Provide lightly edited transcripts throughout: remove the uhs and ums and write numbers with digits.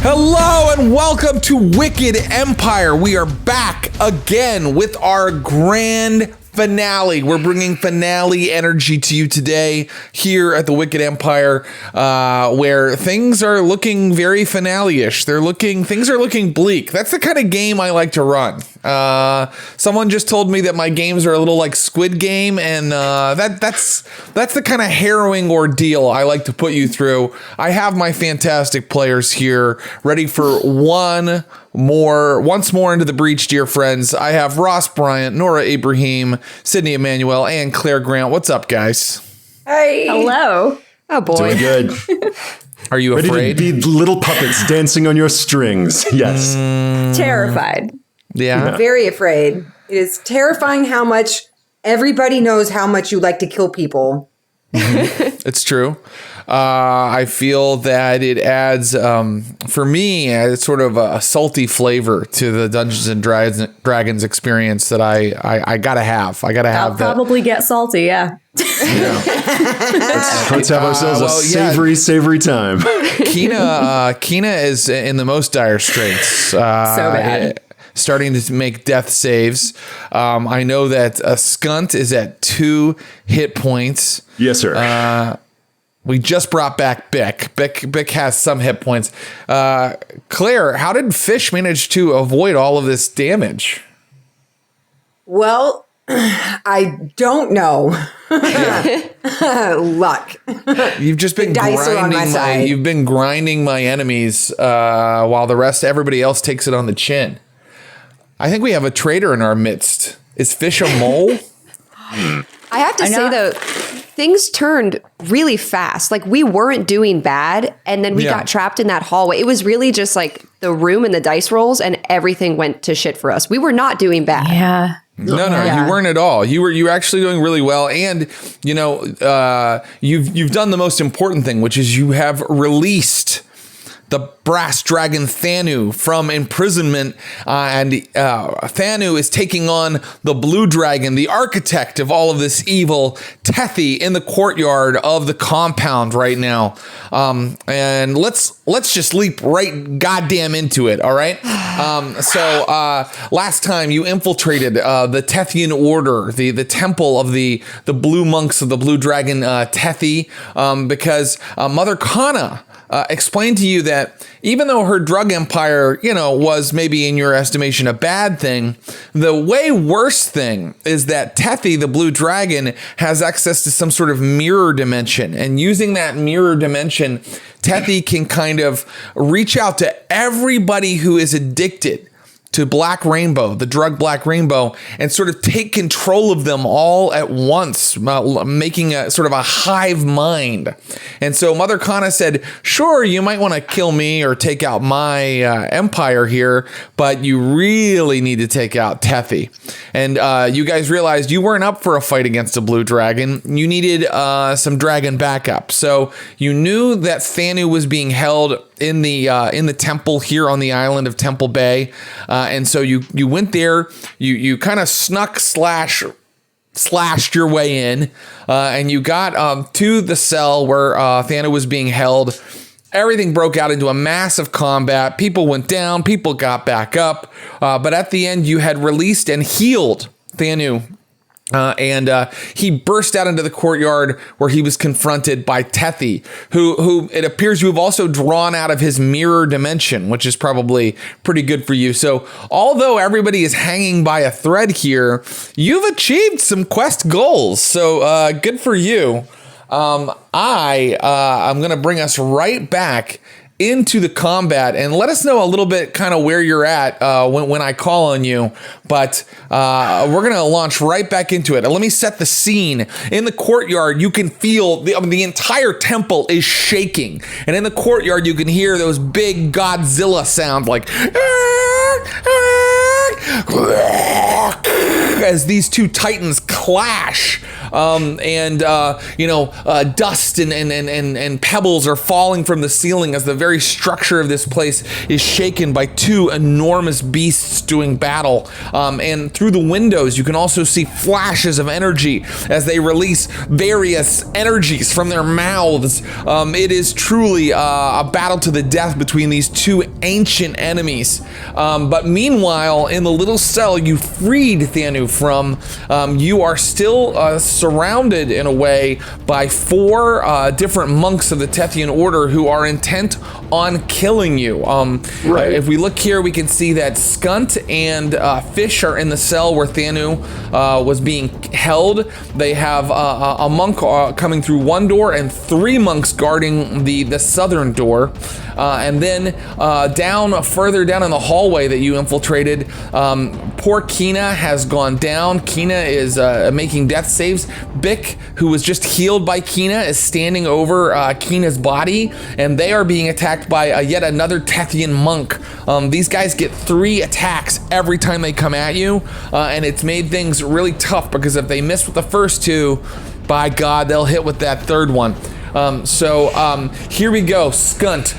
Hello and welcome to Wicked Empire. We are back again with our grand finale. We're bringing finale energy to you today here at the Wicked Empire, where things are looking very finale-ish. Things are looking bleak. That's the kind of game I like to run. Someone just told me that my games are a little like Squid Game, and that's the kind of harrowing ordeal I like to put you through. I have my fantastic players here ready for once more into the breach, dear friends. I have Ross Bryant, Noura, Ibrahim, Sydney Amanuel, and Clare Grant. What's up, guys? Hey. Hello. Oh, boy. Doing good. Are you ready afraid? to be little puppets dancing on your strings? Yes. Terrified. Yeah. Very afraid. It is terrifying how much everybody knows how much you like to kill people. It's true. I feel that it adds, for me, it's sort of a salty flavor to the Dungeons and Dragons experience that I gotta have. I'll probably get salty, yeah. Let's have ourselves a savory time. Kina is in the most dire straits. So bad. Starting to make death saves. I know that Skunt is at 2 hit points. Yes, sir. We just brought back Bick. Bick has some hit points. Claire, how did Fish manage to avoid all of this damage? Well, I don't know. Luck. You've just been grinding my enemies while everybody else takes it on the chin. I think we have a traitor in our midst. Is Fish a mole? I have to say, though, things turned really fast. Like, we weren't doing bad, and then we got trapped in that hallway. It was really just like the room and the dice rolls, and everything went to shit for us. We were not doing bad. Yeah. No, you weren't at all. You were actually doing really well, and you know, you've done the most important thing, which is you have released the brass dragon Thanu from imprisonment, and Thanu is taking on the blue dragon, the architect of all of this evil, Tethy, in the courtyard of the compound right now. And let's just leap right goddamn into it. All right. So last time you infiltrated the Tethian order, the temple of the blue monks of the blue dragon Tethy, because Mother Kana explained to you that even though her drug empire, was maybe in your estimation a bad thing, the way worse thing is that Tethy, the blue dragon, has access to some sort of mirror dimension. And using that mirror dimension, Tethy can kind of reach out to everybody who is addicted to Black Rainbow, the drug Black Rainbow, and sort of take control of them all at once, making a sort of a hive mind. And so Mother Kana said, sure, you might want to kill me or take out my empire here, but you really need to take out Tethy. And you guys realized you weren't up for a fight against a blue dragon. You needed some dragon backup. So you knew that Thanu was being held in the temple here on the island of Temple Bay, and so you went there. You kind of slashed your way in, and you got to the cell where Thanu was being held. Everything broke out into a massive combat. People went down, people got back up, but at the end you had released and healed Thanu. And he burst out into the courtyard where he was confronted by Tethy, who it appears you have also drawn out of his mirror dimension, which is probably pretty good for you. So although everybody is hanging by a thread here, you've achieved some quest goals. So good for you. I'm going to bring us right back into the combat and let us know a little bit kind of where you're at when I call on you. But we're going to launch right back into it. Let me set the scene. In the courtyard, you can feel the entire temple is shaking. And in the courtyard, you can hear those big Godzilla sounds like as these two titans clash, dust and pebbles are falling from the ceiling as the very structure of this place is shaken by two enormous beasts doing battle. And through the windows, you can also see flashes of energy as they release various energies from their mouths. It is truly a battle to the death between these two ancient enemies. But meanwhile, in the little cell you freed Thanu from, you are still surrounded in a way by four different monks of the Tethian order who are intent on killing you. If we look here, we can see that Skunt and Fish are in the cell where Thanu was being held. They have a monk coming through one door and three monks guarding the southern door. And then further down in the hallway that you infiltrated, poor Kina has gone down. Kina is making death saves. Bick, who was just healed by Kina, is standing over Kina's body, and they are being attacked by yet another Tethian monk. These guys get 3 attacks every time they come at you, and it's made things really tough because if they miss with the first 2, by God, they'll hit with that third one. Here we go, Skunt.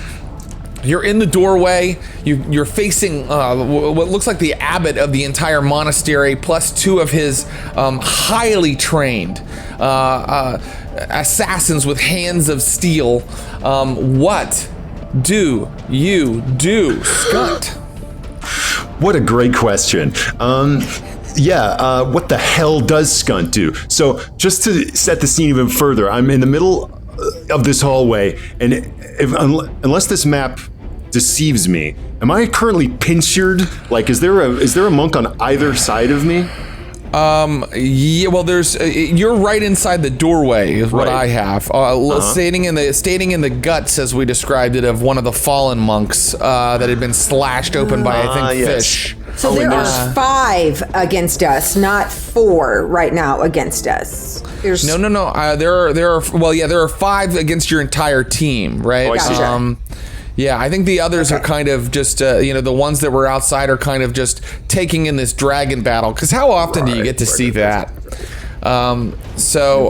You're in the doorway. You're facing what looks like the abbot of the entire monastery, plus 2 of his highly trained assassins with hands of steel. What do you do, Skunt? What a great question. What the hell does Skunt do? So just to set the scene even further, I'm in the middle of this hallway, and unless this map deceives me, am I currently pincered? Like, is there a monk on either side of me? There's you're right inside the doorway is what I have. Standing in the guts, as we described it, of one of the fallen monks that had been slashed open by I think Fish. So there are 5 against us, not 4 right now against us. There's No. There are 5 against your entire team, right? Oh, I see. Yeah, I think the others are kind of just, the ones that were outside are kind of just taking in this dragon battle. Because how often do you get to see that? Skunt,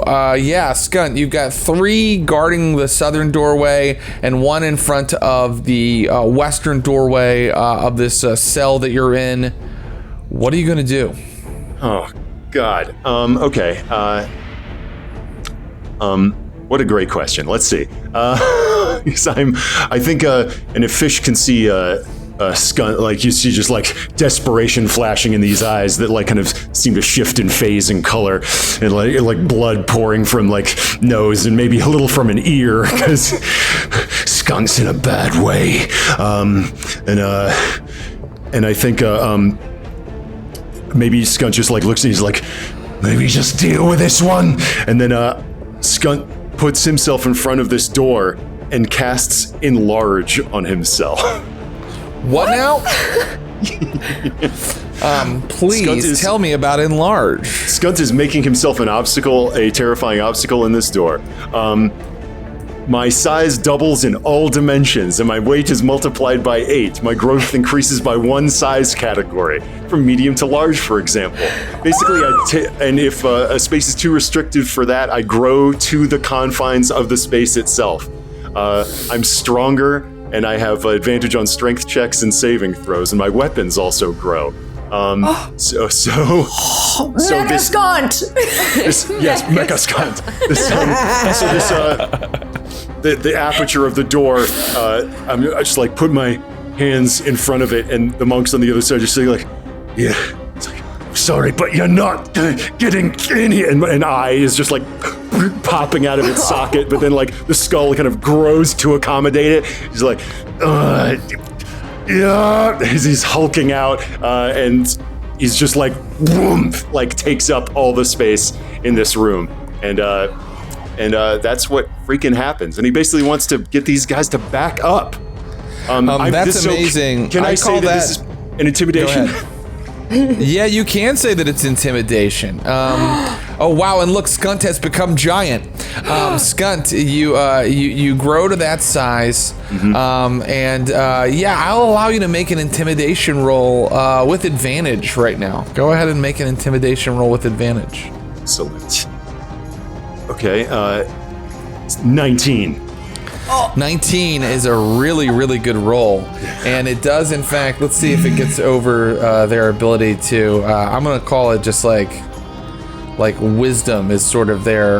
you've got 3 guarding the southern doorway and 1 in front of the western doorway of this cell that you're in. What are you going to do? Oh, God. Okay. What a great question. Let's see. I think, and if Fish can see Skunt, like you see just like desperation flashing in these eyes that like kind of seem to shift in phase and color, and like blood pouring from like nose and maybe a little from an ear because Skunk's in a bad way. And I think maybe Skunt just like looks and he's like, maybe just deal with this one, and then Skunt puts himself in front of this door and casts Enlarge on himself. What now? Please tell me about Enlarge. Skunt is making himself an obstacle, a terrifying obstacle in this door. My size doubles in all dimensions, and my weight is multiplied by 8. My growth increases by 1 size category, from medium to large, for example. Basically, and if a space is too restrictive for that, I grow to the confines of the space itself. I'm stronger, and I have advantage on strength checks and saving throws, and my weapons also grow. Mecha Skunt! Yes, Mecha Skunt. The aperture of the door, I just like put my hands in front of it, and the monks on the other side just say like, yeah, it's like, sorry, but you're not getting in here. And an eye is just like popping out of its socket, but then like the skull kind of grows to accommodate it. He's like, yeah, he's hulking out, and he's just like, boom, like takes up all the space in this room. And that's what freaking happens. And he basically wants to get these guys to back up. That's amazing. Can I say that this is an intimidation? Yeah, you can say that it's intimidation. Oh wow! And look, Skunt has become giant. Skunt, you grow to that size, I'll allow you to make an intimidation roll with advantage right now. Go ahead and make an intimidation roll with advantage. Excellent. Okay, 19. 19 is a really, really good roll. And it does, in fact, let's see if it gets over their ability to, I'm going to call it just like wisdom is sort of their,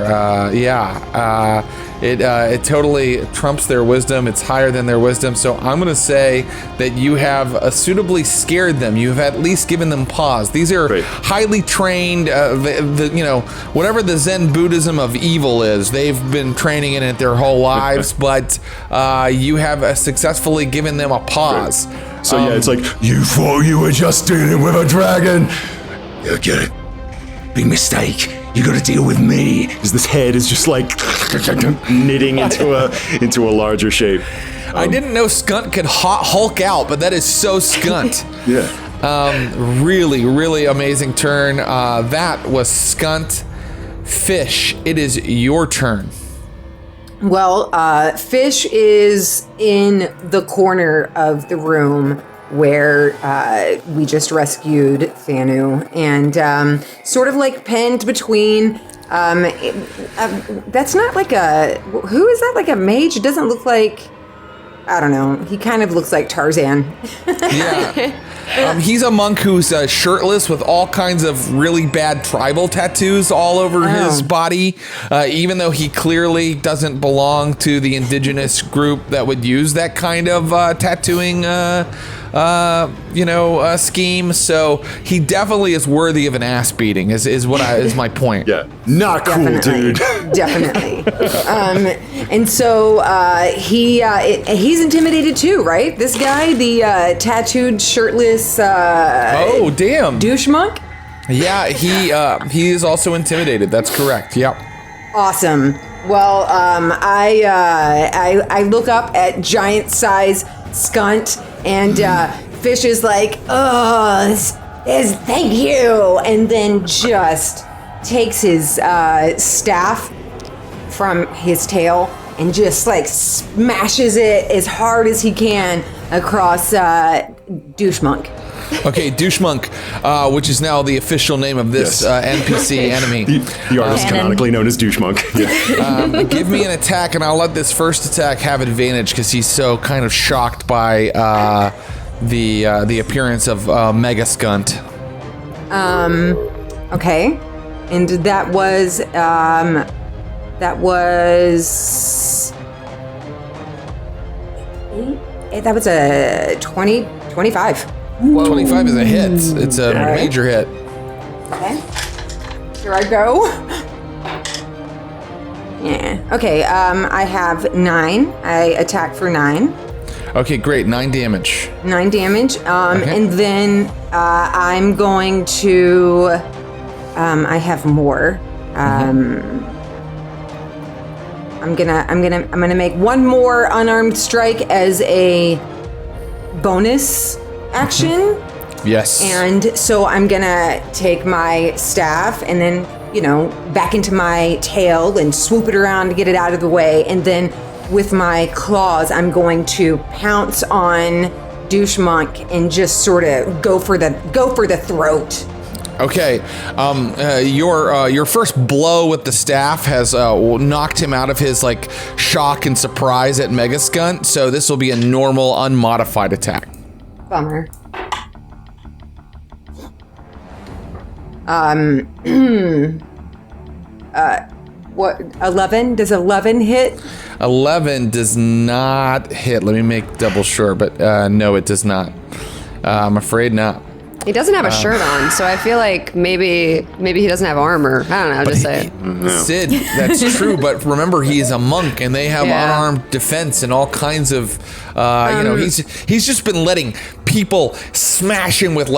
it totally trumps their wisdom. It's higher than their wisdom. So I'm going to say that you have suitably scared them. You've at least given them pause. These are highly trained, whatever the Zen Buddhism of evil is, they've been training in it their whole lives, but you have successfully given them a pause. Right. So it's like, you thought you were just dealing with a dragon. You get it. Big mistake. You got to deal with me. Because this head is just like knitting into a larger shape. I didn't know Skunt could Hulk out, but that is so Skunt. Yeah. Really, really amazing turn. That was Skunt. Fish, it is your turn. Well, Fish is in the corner of the room where we just rescued Thanu, and sort of like penned between. That's not like a. Who is that? Like a mage? It doesn't look like. I don't know. He kind of looks like Tarzan. Yeah. He's a monk who's shirtless with all kinds of really bad tribal tattoos all over his body, even though he clearly doesn't belong to the indigenous group that would use that kind of tattooing scheme. So he definitely is worthy of an ass beating is my point. Yeah. Not cool, dude. Definitely. And so he's intimidated too, right? This guy, the tattooed, shirtless oh, damn. douche monk? Yeah, he is also intimidated. That's correct. Yep. Awesome. Well, I look up at giant size Skunt, and Fish is like, oh, thank you, and then just takes his staff from his tail and just like smashes it as hard as he can across Douche Monk. Okay, Douche Monk, which is now the official name of this NPC enemy. The artist canonically known as Douche Monk. Yeah. Give me an attack, and I'll let this first attack have advantage because he's so kind of shocked by the appearance of Mega Skunt. Okay, and that was a 25. Whoa. 25 is a hit. It's a major hit. Okay. Here I go. Yeah. Okay. I have 9. I attack for 9. Okay, great. 9 damage. 9 damage. And then I'm going to. I have more. I'm gonna make one more unarmed strike as a bonus action. Yes. And so I'm gonna take my staff and then, back into my tail and swoop it around to get it out of the way. And then with my claws, I'm going to pounce on Douche Monk and just sort of go for the throat. Okay, your first blow with the staff has knocked him out of his shock and surprise at Mega Skunt. So this will be a normal, unmodified attack. Bummer. What, 11? Does 11 hit? 11 does not hit. Let me make double sure, but no, it does not. I'm afraid not. He doesn't have a shirt on, so I feel like maybe he doesn't have armor. I don't know, just say it. Sid, that's true, but remember, he's a monk, and they have unarmed defense and all kinds of, he's just been letting people smash him with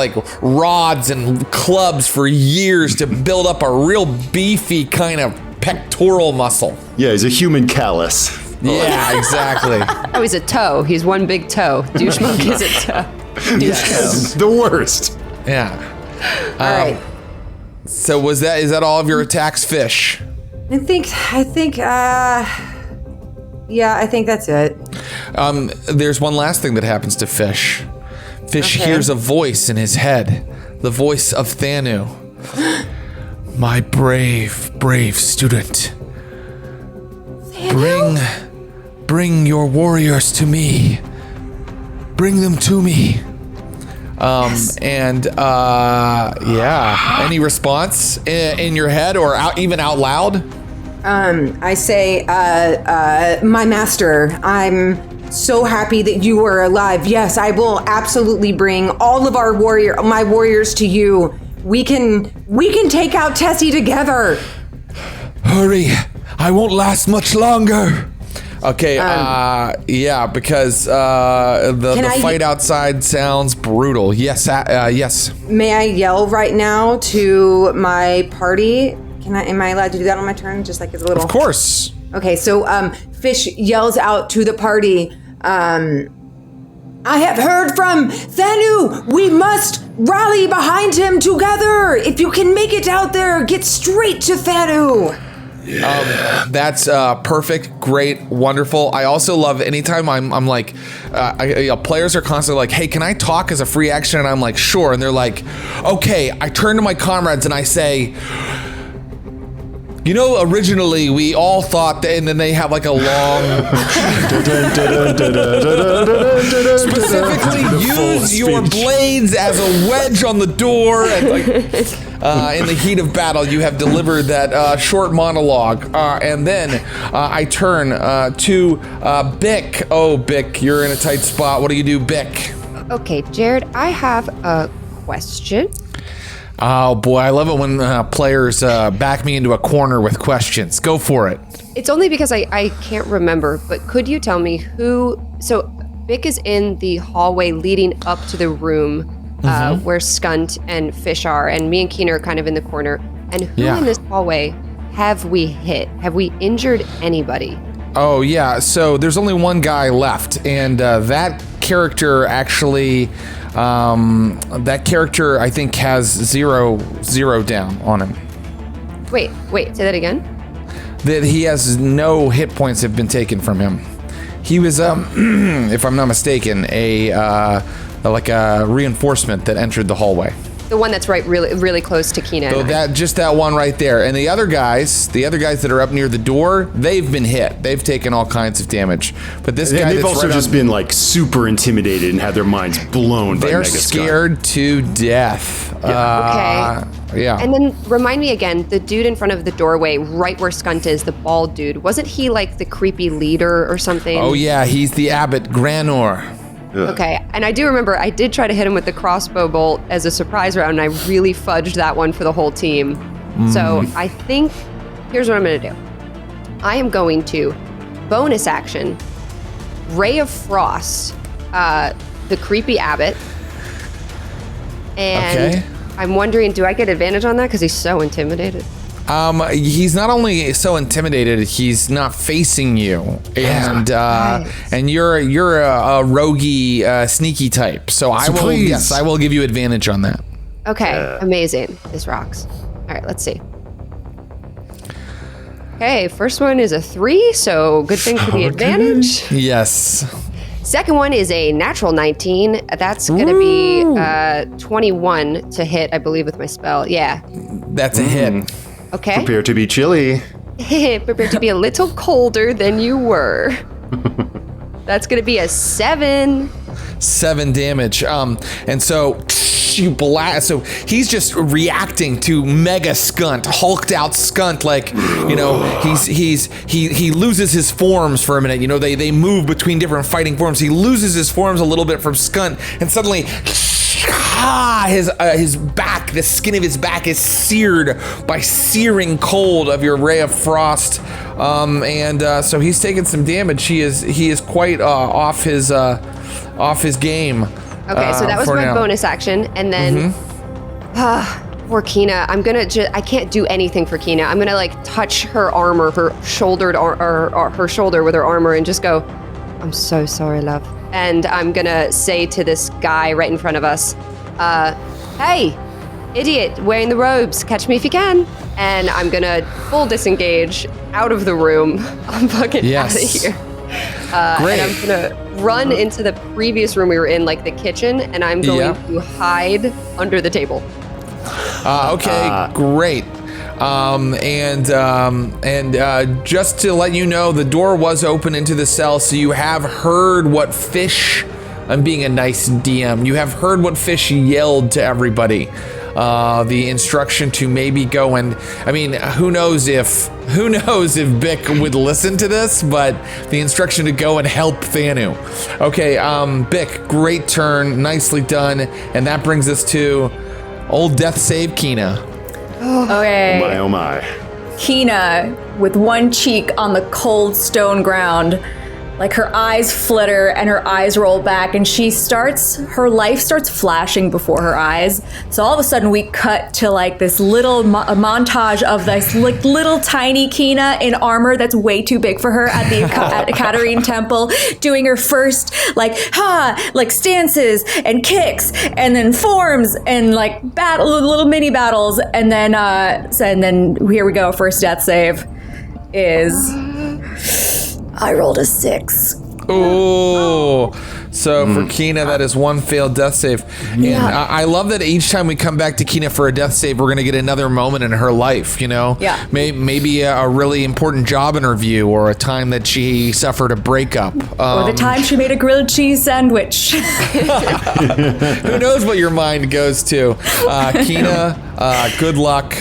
rods and clubs for years to build up a real beefy kind of pectoral muscle. Yeah, he's a human callus. Yeah, exactly. Oh, he's a toe. He's one big toe. Douche Monk is a toe. Yes. The worst. Yeah. All right. So is that all of your attacks, Fish? I think, yeah, I think that's it. There's one last thing that happens to Fish. Fish Okay. hears a voice in his head, the voice of Thanu. My brave, brave student. Bring your warriors to me. Bring them to me. Yes. And yeah. Any response in your head or even out loud? I say, my master, I'm so happy that you are alive. Yes, I will absolutely bring all of my warriors to you. We can take out Tethy together. Hurry! I won't last much longer. Okay, yeah, because the fight outside sounds brutal. Yes, yes. May I yell right now to my party? Am I allowed to do that on my turn? Just like as a little. Of course. Okay, so Fish yells out to the party. I have heard from Thanu. We must rally behind him together. If you can make it out there, get straight to Thanu. That's perfect, great, wonderful. I also love anytime I'm like, players are constantly like, hey, can I talk as a free action? And I'm like, sure. And they're like, okay. I turn to my comrades and I say, you know, originally we all thought that, and then they have like a long specifically use your blades as a wedge on the door, and like in the heat of battle you have delivered that short monologue, and then I turn to Bick. Oh, Bick, you're in a tight spot. What do you do, Bick? Okay, Jared, I have a question. Oh boy, I love it when players back me into a corner with questions. Go for it. It's only because I can't remember, but could you tell me who... So, Bick is in the hallway leading up to the room where Skunt and Fish are, and me and Keen are kind of in the corner. And who in this hallway have we hit? Have we injured anybody? Oh yeah, so there's only one guy left, and that character actually... that character, I think, has zero down on him. Wait, say that again? That he has no hit points have been taken from him. He was, if I'm not mistaken, a reinforcement that entered the hallway. The one that's really close to Keena. So that one right there. And the other guys that are up near the door, they've been hit. They've taken all kinds of damage. But this guy, they've also just been like super intimidated and had their minds blown by they're Mega scared to death. Okay. Yeah. And then remind me again, the dude in front of the doorway, right where Skunt is, the bald dude, wasn't he like the creepy leader or something? Oh yeah, he's the Abbot Granor. Okay, and I do remember I did try to hit him with the crossbow bolt as a surprise round, and I really fudged that one for the whole team. So I think, here's what I'm gonna do. I am going to bonus action, Ray of Frost, the creepy abbot, and I'm wondering, do I get advantage on that because he's so intimidated? He's not only so intimidated, he's not facing you, and and you're a roguey, sneaky type. So I will give you advantage on that. Okay, amazing. This rocks. All right, let's see. Okay, first one is a 3, so good thing for the advantage. Yes. Second one is a natural 19. That's going to be 21 to hit, I believe, with my spell. Yeah. That's a hit. Okay. Prepare to be chilly. Prepare to be a little colder than you were. That's going to be a 7. 7 damage. And so you blast. So he's just reacting to Mega Skunt, hulked out Skunt. Like, you know, he loses his forms for a minute. You know, they move between different fighting forms. He loses his forms a little bit from Skunt, and suddenly, his back, the skin of his back is seared by searing cold of your Ray of Frost. So he's taken some damage. He is quite off his game. Okay, so that was my bonus action, and then for Keena, I'm gonna I can't do anything for Keena. I'm gonna like touch her armor, her shoulder with her armor, and just go, "I'm so sorry, love." And I'm gonna say to this guy right in front of us, "Hey, idiot wearing the robes, catch me if you can. And I'm gonna full disengage out of the room. I'm fucking out of here. Great. And I'm gonna run into the previous room we were in, like the kitchen, and I'm going to hide under the table. Okay, great. Just to let you know, the door was open into the cell, so you have heard what Fish, I'm being a nice DM, you have heard what Fish yelled to everybody. The instruction to maybe go and, I mean, who knows if Bick would listen to this, but the instruction to go and help Thanu. Okay, Bick, great turn, nicely done, and that brings us to old death save Kina. Okay. Oh my. Kina, with one cheek on the cold stone ground, like her eyes flitter and her eyes roll back, and her life starts flashing before her eyes. So all of a sudden we cut to like this little montage of this like little tiny Kina in armor that's way too big for her at the at Katarine Temple, doing her first like stances and kicks and then forms and like little mini battles, and then here we go. First death save is I rolled a 6. Oh, so for Kina, that is one failed death save. And I love that each time we come back to Kina for a death save, we're going to get another moment in her life, you know? Yeah. Maybe a really important job interview, or a time that she suffered a breakup. Or the time she made a grilled cheese sandwich. Who knows what your mind goes to? Kina, good luck.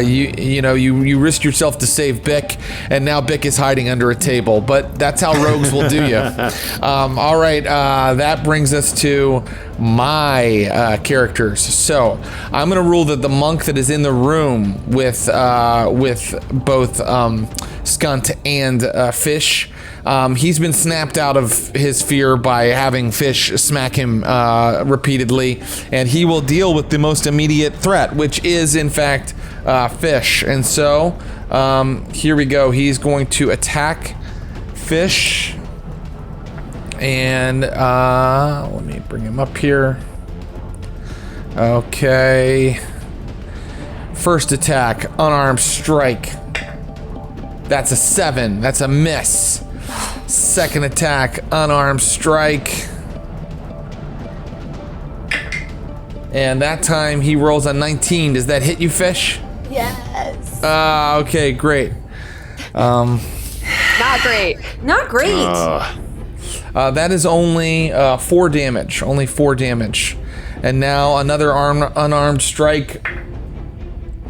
You risked yourself to save Bick, and now Bick is hiding under a table. But that's how rogues will do you. All right, that brings us to my characters. So I'm going to rule that the monk that is in the room with both Skunt and Fish, he's been snapped out of his fear by having Fish smack him repeatedly, and he will deal with the most immediate threat, which is in fact Fish. And so here we go. He's going to attack Fish, and let me bring him up here. Okay, first attack, unarmed strike. That's a 7. That's a miss. Second attack, unarmed strike. And that time he rolls a 19. Does that hit you, Fish? Yes. Okay, great. Not great. Not great. That is only 4 damage. Only 4 damage. And now another unarmed strike.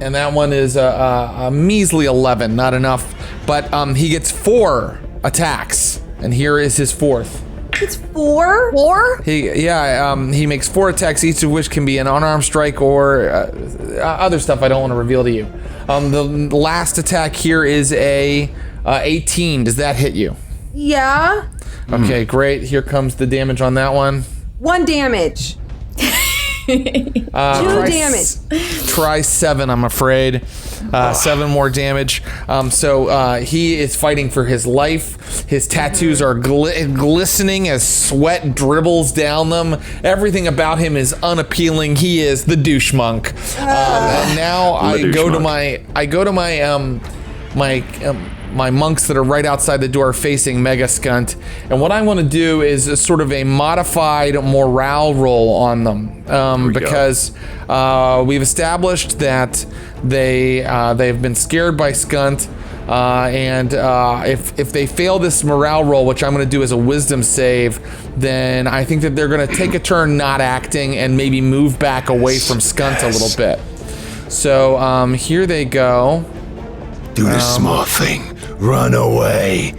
And that one is a measly 11. Not enough. But he gets 4 attacks. And here is his 4th. It's 4? 4? He makes 4 attacks, each of which can be an unarmed strike or other stuff I don't want to reveal to you. The last attack here is a 18. Does that hit you? Yeah. Okay, great. Here comes the damage on that one. 1 damage. 2 damage. Try 7, I'm afraid. 7 more damage. So he is fighting for his life. His tattoos are glistening as sweat dribbles down them. Everything about him is unappealing. He is the douche monk. And now I go to my monks that are right outside the door facing Mega Skunt. And what I want to do is a sort of a modified morale roll on them. Because we've established that they've been scared by Skunt. And if they fail this morale roll, which I'm going to do as a wisdom save, then I think that they're going to take a turn not acting and maybe move back away from Skunt a little bit. So here they go. Do the smart thing. Run away.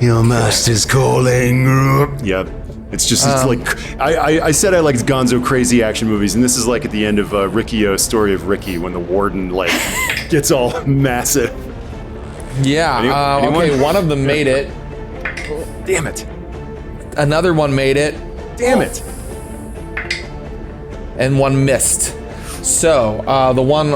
Your master's calling. Yep. It's like I said I liked Gonzo crazy action movies, and this is like at the end of Ricky-O's Story of Ricky when the warden like gets all massive. Yeah. Anyone? Okay. One of them made it. Damn it. Another one made it. Damn it. And one missed. So the one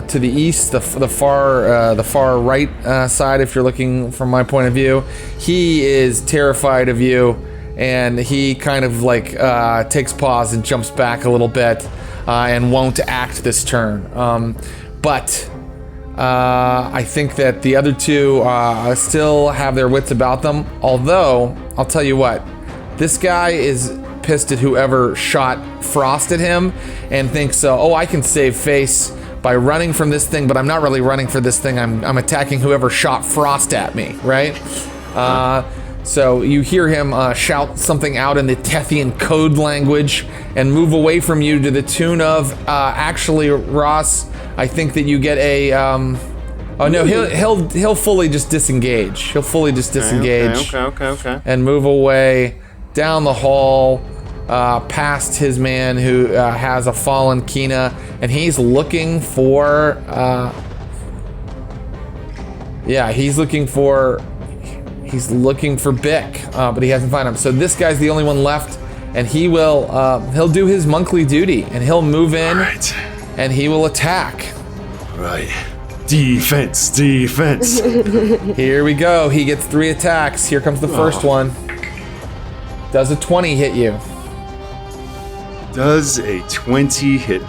to the east, the far right side, if you're looking from my point of view, he is terrified of you, and he kind of like takes pause and jumps back a little bit. and won't act this turn. But I think that the other two still have their wits about them. Although, I'll tell you what, this guy is pissed at whoever shot Frost at him and thinks, oh, I can save face by running from this thing, but I'm not really running for this thing. I'm attacking whoever shot Frost at me, right? So you hear him shout something out in the Tethian code language and move away from you to the tune of, actually, Ross, I think that you get a, oh no, he'll fully just disengage. He'll fully just disengage. Okay. And move away down the hall, past his man who has a fallen Kina, and he's looking for, he's looking for Bick, but he hasn't found him. So this guy's the only one left, and he'll do his monkly duty, and he'll move in, and he will attack. Right. Defense. Here we go. He gets 3 attacks. Here comes the first one. Does a 20 hit you? Does a 20 hit?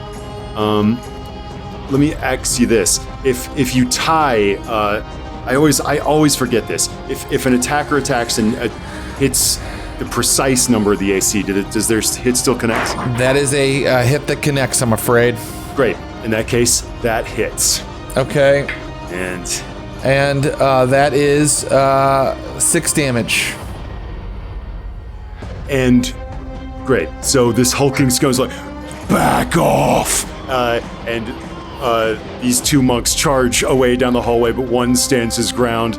Let me ask you this: if you tie, I always forget this. If an attacker attacks and hits the precise number of the AC, does their hit still connect? That is a hit that connects, I'm afraid. Great. In that case, that hits. Okay. And that is 6 damage. And great. So this hulking skunk's like, back off! And these 2 monks charge away down the hallway, but one stands his ground,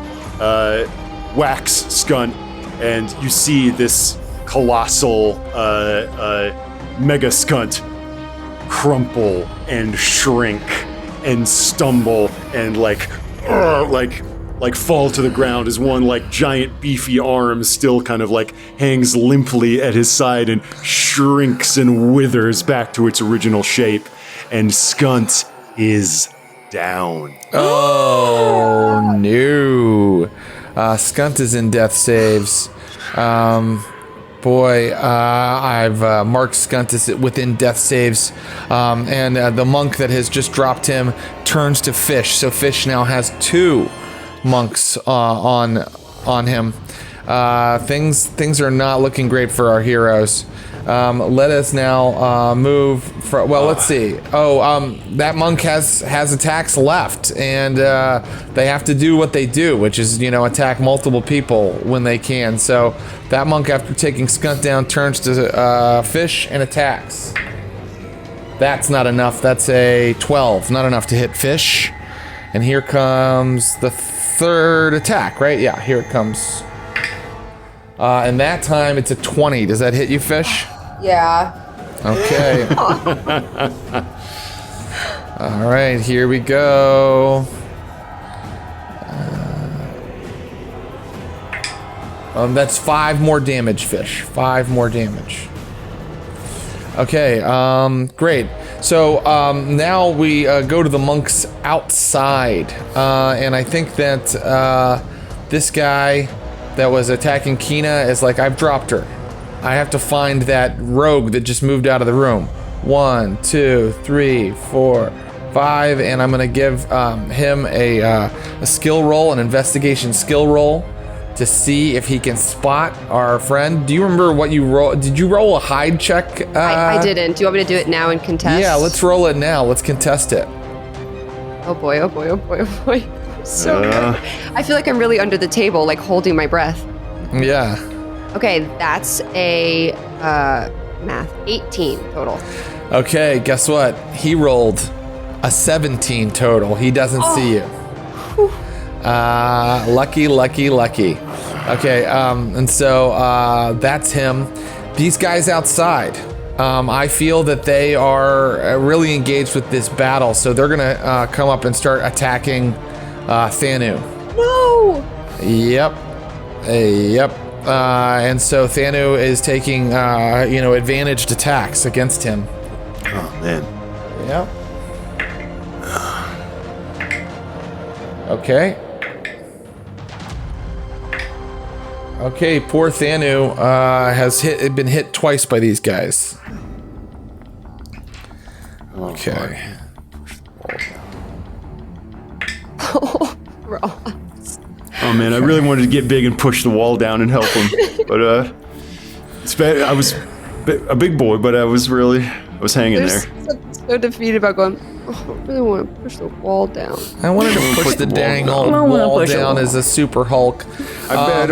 whacks Skunt, and you see this colossal mega Skunt crumple and shrink and stumble and like fall to the ground as one like giant beefy arm still kind of like hangs limply at his side and shrinks and withers back to its original shape, and Skunt is down. Oh no. Skunt is in death saves. I've marked Skunt as within death saves. And the monk that has just dropped him turns to Fish. So Fish now has 2 monks on him. Things are not looking great for our heroes. Let us now move. Let's see. That monk has attacks left, and they have to do what they do, which is attack multiple people when they can. So that monk, after taking Skunt down, turns to Fish and attacks. That's not enough. That's a 12. Not enough to hit Fish. And here comes the 3rd attack, right? Yeah, here it comes. And that time it's a 20. Does that hit you, Fish? Yeah. Okay. All right, here we go. That's 5 more damage, Fish. 5 more damage. Okay, great. So now we go to the monks outside. And I think that this guy that was attacking Kina is like, I've dropped her. I have to find that rogue that just moved out of the room. 1, 2, 3, 4, 5, and I'm gonna give him a skill roll, an investigation skill roll, to see if he can spot our friend. Do you remember what you roll? Did you roll a hide check? I didn't. Do you want me to do it now and contest? Yeah, let's roll it now. Let's contest it. Oh boy. So good. I feel like I'm really under the table, like holding my breath. Yeah. Okay, that's a math 18 total. Okay, guess what? He rolled a 17 total. He doesn't see you. Lucky. Okay, and so that's him. These guys outside, I feel that they are really engaged with this battle, so they're gonna come up and start attacking Thanu. No! Yep. And so Thanu is taking, advantaged attacks against him. Oh, man. Yep. Okay. Okay, poor Thanu has been hit twice by these guys. Okay. Oh man, I really wanted to get big and push the wall down and help him, but it's bad. I was a big boy, but I was hanging there. So defeated about going, oh, I really want to push the wall down. I wanted to push the dang old wall down as a super Hulk. I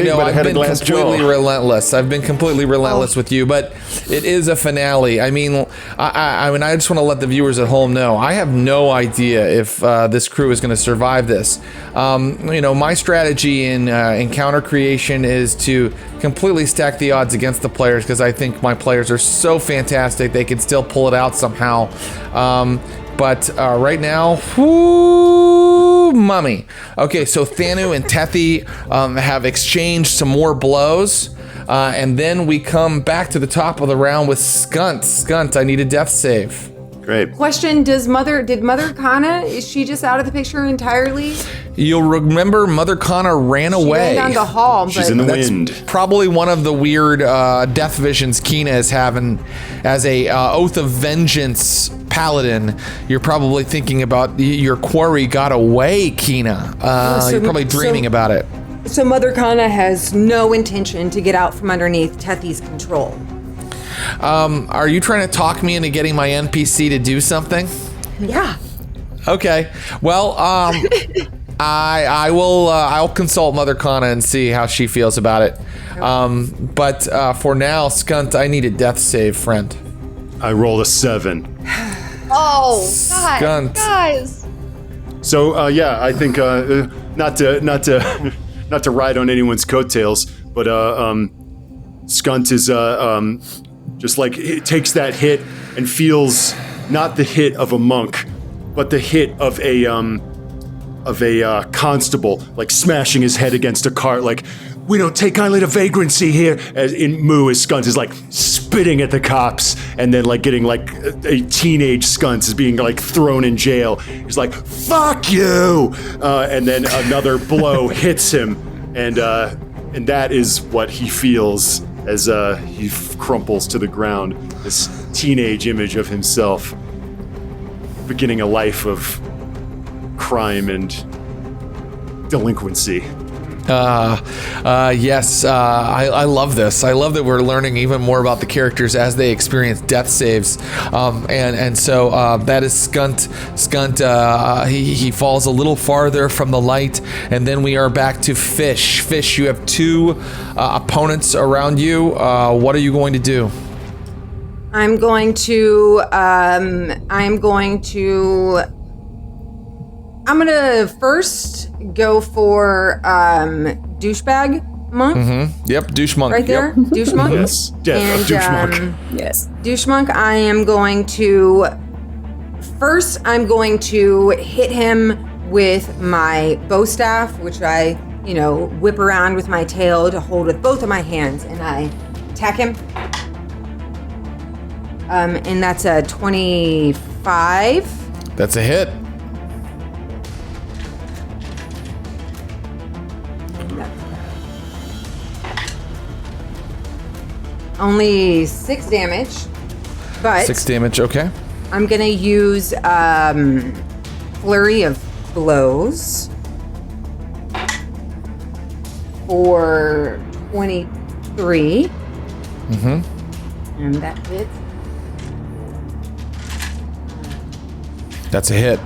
know, I've been completely relentless. I've been completely relentless with you, but it is a finale. I mean, I just want to let the viewers at home know, I have no idea if this crew is going to survive this. My strategy in encounter creation is to completely stack the odds against the players because I think my players are so fantastic they can still pull it out somehow. But right now, whoo, mummy. Okay, so Thanu and Tethy have exchanged some more blows. And then we come back to the top of the round with Skunt. Skunt, I need a death save. Great. Question, did Mother Kana, is she just out of the picture entirely? You'll remember Mother Kana ran away. She ran down the hall. She's in the wind. Probably one of the weird death visions Kina is having as a Oath of Vengeance paladin. You're probably thinking about your quarry got away, Kina. You're probably dreaming about it. So Mother Kana has no intention to get out from underneath Tethy's control. Are you trying to talk me into getting my NPC to do something? Yeah. Okay. Well, I'll consult Mother Kana and see how she feels about it. But for now, Skunt, I need a death save, friend. I rolled a 7. Oh, God, Skunt. guys. So I think not to ride on anyone's coattails, but Skunt is just like it takes that hit and feels not the hit of a monk, but the hit of a constable, like smashing his head against a cart, like, we don't take kindly to vagrancy here. As Skunt is like spitting at the cops, and then like getting like a teenage Skunt is being like thrown in jail. He's like, fuck you! And then another blow hits him, and that is what he feels as he crumples to the ground. This teenage image of himself beginning a life of crime and delinquency. Yes, I love this. I love that we're learning even more about the characters as they experience death saves. So that is Skunt. Skunt, he falls a little farther from the light, and then we are back to Fish. Fish, you have 2 opponents around you. What are you going to do? I'm going to first go for douchebag monk. Mm-hmm. Yep, douche monk. Right there, Yep. douche monk. Yes, douche monk. Yes. Douche monk. I am going to hit him with my bow staff, which I, whip around with my tail to hold with both of my hands, and I attack him. And that's a 25. That's a hit. Only 6 damage, but 6 damage, okay. I'm gonna use flurry of blows for 23. Mm-hmm. And that hits. That's a hit.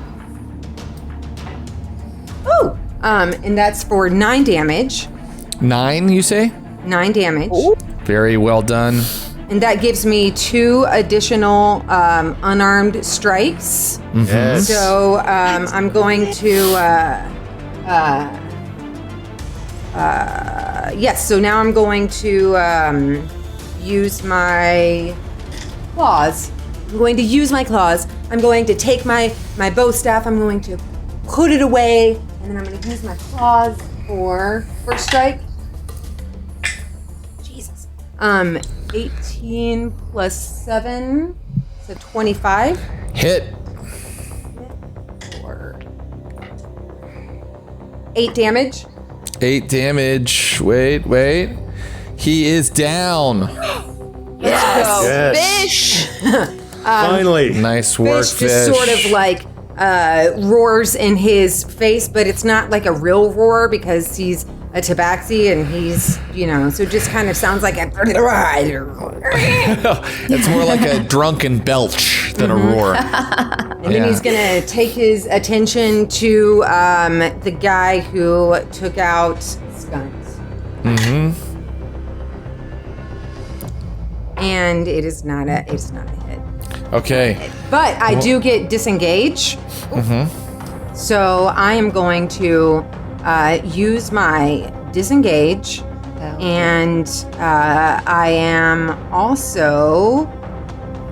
Ooh! And that's for 9 damage. 9, you say? 9 damage. Ooh. Very well done. And that gives me 2 additional unarmed strikes. Mm-hmm. Yes. So I'm going to yes. So now I'm going to use my claws. I'm going to use my claws. I'm going to take my bow staff. I'm going to put it away, and then I'm going to use my claws for first strike. Jesus. 18 plus 7, so 25. Hit. For 8 damage. 8 damage. Wait. He is down. Yes. Yes. Fish. Finally. Nice work, Fish just sort of like roars in his face, but it's not like a real roar because he's a tabaxi and he's, so it just kind of sounds like a... It's more like a drunken belch than a roar. And then he's going to take his attention to the guy who took out Skunt. Mm-hmm. And it's not a hit. Okay. But I do get disengage. Mm-hmm. So I am going to use my disengage. And I am also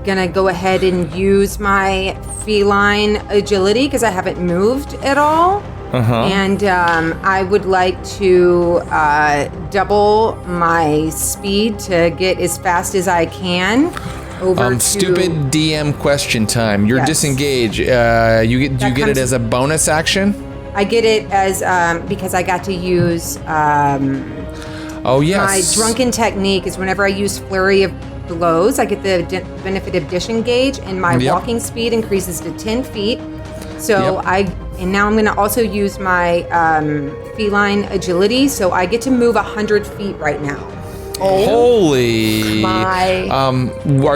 gonna go ahead and use my feline agility because I haven't moved at all. And I would like to double my speed to get as fast as I can over to... Stupid DM question time. Your disengage, do you get it as a bonus action? I get it as, because I got to use... Oh, yes. My drunken technique is whenever I use flurry of blows, I get the benefit of disengage, and my walking speed increases to 10 feet. So and now I'm going to also use my feline agility, so I get to move 100 feet right now. Holy!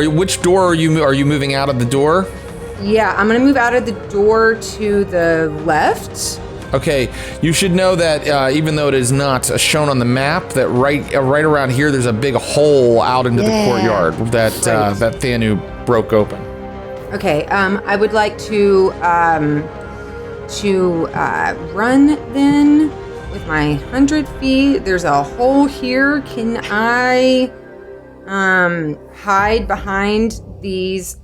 Which door are you moving out of the door? Yeah, I'm going to move out of the door to the left. Okay, you should know that even though it is not shown on the map, that right around here there's a big hole out into the courtyard that that Thanu broke open. Okay, I would like to run then with my 100 feet. There's a hole here. Can I hide behind these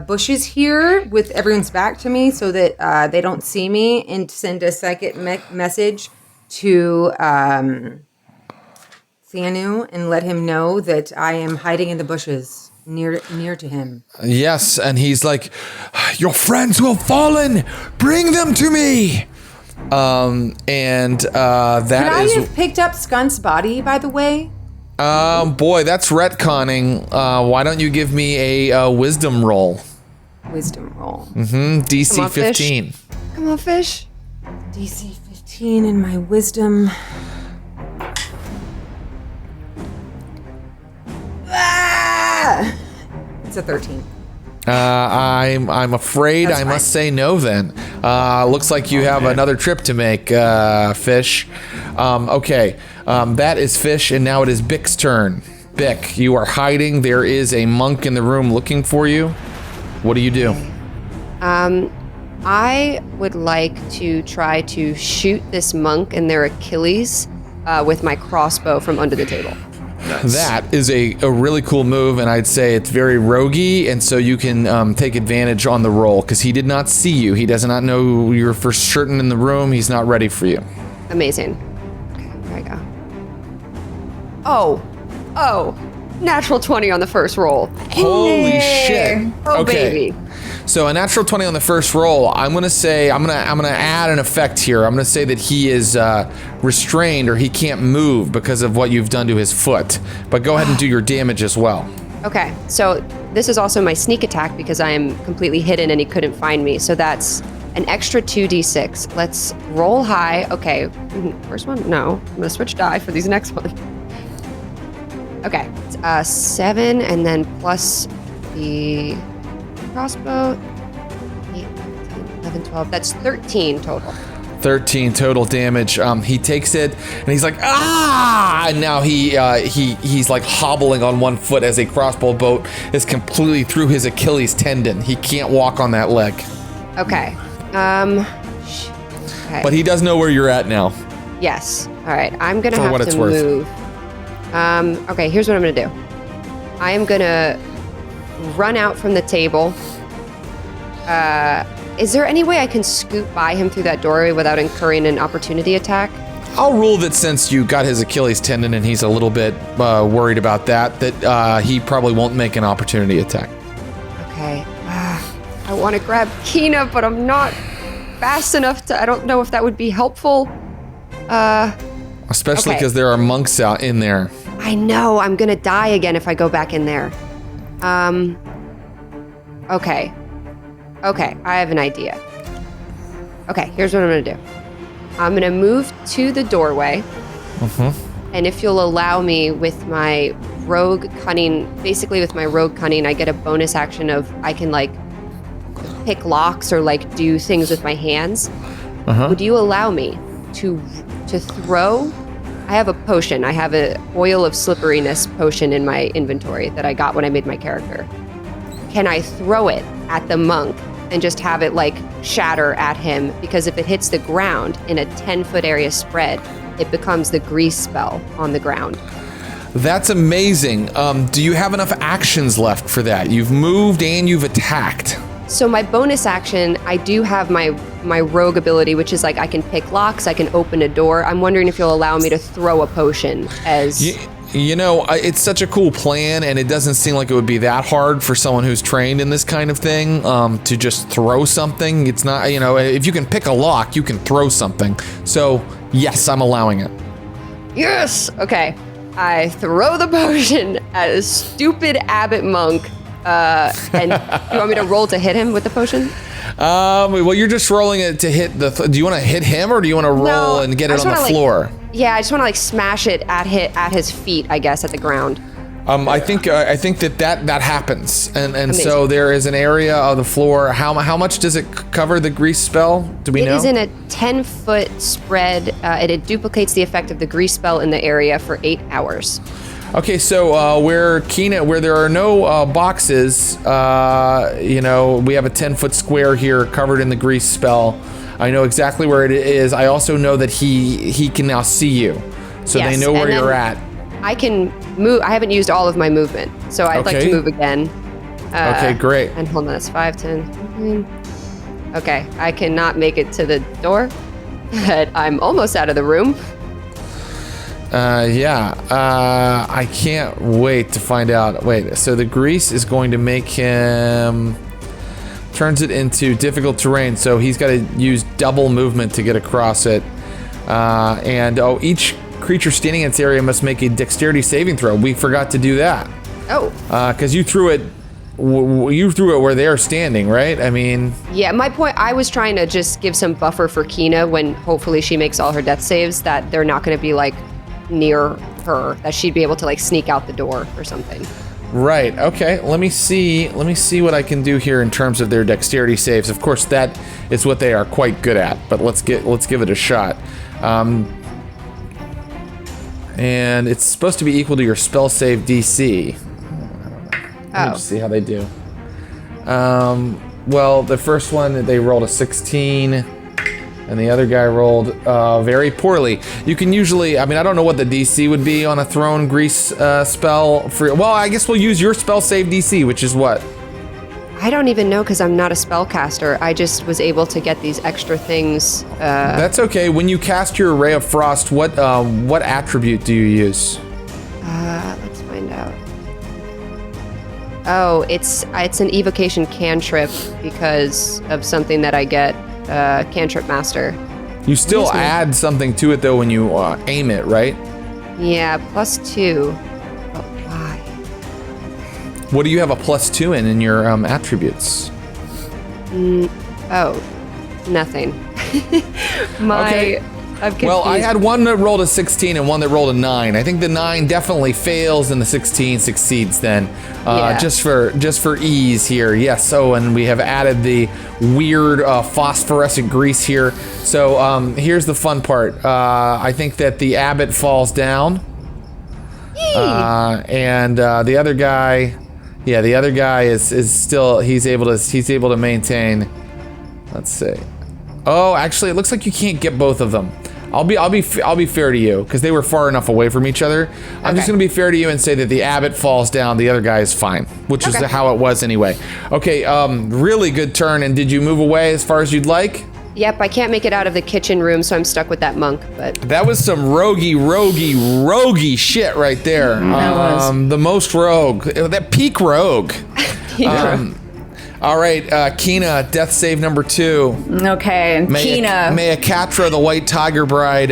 bushes here with everyone's back to me so that they don't see me, and send a second message to Thanu and let him know that I am hiding in the bushes near to him? Yes, and he's like, "Your friends will fallen. Bring them to me." That Could I have picked up Skunt's body, by the way? Boy, that's retconning. Why don't you give me a wisdom roll? Wisdom roll. DC Come on, 15. Fish. Come on, Fish. DC 15 and my wisdom. It's a 13. I'm afraid I must say no then. Looks like you have another trip to make, Fish. Okay, that is Fish, and now it is Bick's turn. Bick, you are hiding. There is a monk in the room looking for you. What do you do? I would like to try to shoot this monk in their Achilles with my crossbow from under the table. Nice. That is a really cool move, and I'd say it's very roguey, and so you can take advantage on the roll, because he did not see you. He does not know you're for certain in the room. He's not ready for you. Amazing. Okay, there I go. Oh, natural 20 on the first roll. Holy shit. Oh, Okay. baby. So a natural 20 on the first roll. I'm gonna add an effect here. I'm gonna say that he is restrained, or he can't move because of what you've done to his foot. But go ahead and do your damage as well. Okay, so this is also my sneak attack because I am completely hidden and he couldn't find me. So that's an extra 2d6. Let's roll high. Okay, first one? No, I'm gonna switch die for these next ones. Okay, it's 7, and then plus the crossbow, 8, 10, 11, 12. That's 13 total. 13 total damage. He takes it, and he's like, ah! And now he's like hobbling on one foot as a crossbow bolt is completely through his Achilles tendon. He can't walk on that leg. Okay. Okay. But he does know where you're at now. Yes. All right. I'm gonna For have what to it's worth. move. Okay. Here's what I'm gonna do. I am gonna run out from the table. Is there any way I can scoot by him through that doorway without incurring an opportunity attack? I'll rule that since you got his Achilles tendon and he's a little bit worried about that he probably won't make an opportunity attack. Okay. I want to grab Kina, but I'm not fast enough to... I don't know if that would be helpful. Especially Okay. because there are monks out in there. I know. I'm going to die again if I go back in there. Okay. Okay, I have an idea. Okay, here's what I'm gonna do. I'm gonna move to the doorway. And if you'll allow me with my rogue cunning, basically with my rogue cunning, I get a bonus action of I can like pick locks or like do things with my hands. Would you allow me to throw? I have a potion. I have an oil of slipperiness potion in my inventory that I got when I made my character. Can I throw it at the monk and just have it like shatter at him? Because if it hits the ground in a 10-foot area spread, it becomes the grease spell on the ground. That's amazing. Do you have enough actions left for that? You've moved and you've attacked. So my bonus action, I do have my rogue ability, which is like I can pick locks, I can open a door. I'm wondering if you'll allow me to throw a potion as... You know, it's such a cool plan, and it doesn't seem like it would be that hard for someone who's trained in this kind of thing to just throw something. It's not, you know, if you can pick a lock, you can throw something. So, yes, I'm allowing it. Yes! Okay. I throw the potion at a stupid abbot monk. And you want me to roll to hit him with the potion? Well, you're just rolling it to hit the... do you want to hit him, or do you want to roll and get it on the floor? Yeah, I just want to like smash it at his feet, I guess, at the ground. I think that happens, and so there is an area of the floor. How much does it cover the grease spell? Do we know? It is in a 10-foot spread. It duplicates the effect of the grease spell in the area for 8 hours. Okay, so where there are no boxes, you know, we have a 10-foot square here covered in the grease spell. I know exactly where it is. I also know that he can now see you, so yes, they know where you're at. I can move. I haven't used all of my movement, so I'd like to move again. Okay, great. And hold on, that's 5, 10, 15. Okay, I cannot make it to the door, but I'm almost out of the room. I can't wait to find out. Wait, so the grease is going to make him... turns it into difficult terrain, so he's got to use double movement to get across it. Each creature standing in its area must make a dexterity saving throw. We forgot to do that. Oh. Because you threw it where they're standing, right? I mean... Yeah, my point, I was trying to just give some buffer for Kina when hopefully she makes all her death saves, that they're not going to be like near her, that she'd be able to like sneak out the door or something. Right. Okay. Let me see what I can do here in terms of their dexterity saves. Of course, that is what they are quite good at. But let's give it a shot. And it's supposed to be equal to your spell save DC. Let me just see how they do. Well, the first one they rolled a 16, and the other guy rolled very poorly. You can usually, I mean, I don't know what the DC would be on a thrown grease spell. Well, I guess we'll use your spell save DC, which is what? I don't even know because I'm not a spellcaster. I just was able to get these extra things. That's okay. When you cast your Ray of Frost, what attribute do you use? Let's find out. Oh, it's an evocation cantrip because of something that I get. Cantrip Master. You still add something to it though when you aim it, right? Yeah, +2. But why? What do you have a +2 in your attributes? Nothing. Okay. I'm confused. Well, I had one that rolled a 16 and one that rolled a 9. I think the 9 definitely fails and the 16 succeeds then. Yeah. Just for ease here. Yes, and we have added the weird phosphorescent grease here. So here's the fun part. I think that the abbot falls down. And the other guy, the other guy is still, he's able to maintain. Let's see. Oh, actually, it looks like you can't get both of them. I'll be fair to you because they were far enough away from each other. I'm just going to be fair to you and say that the abbot falls down, the other guy is fine, which is how it was anyway. Okay, really good turn. And did you move away as far as you'd like? Yep, I can't make it out of the kitchen room, so I'm stuck with that monk. But that was some roguey shit right there. The most rogue, that peak rogue. Yeah. All right, Kina, death save number 2. Okay, Kina. May Akatra, the White Tiger Bride,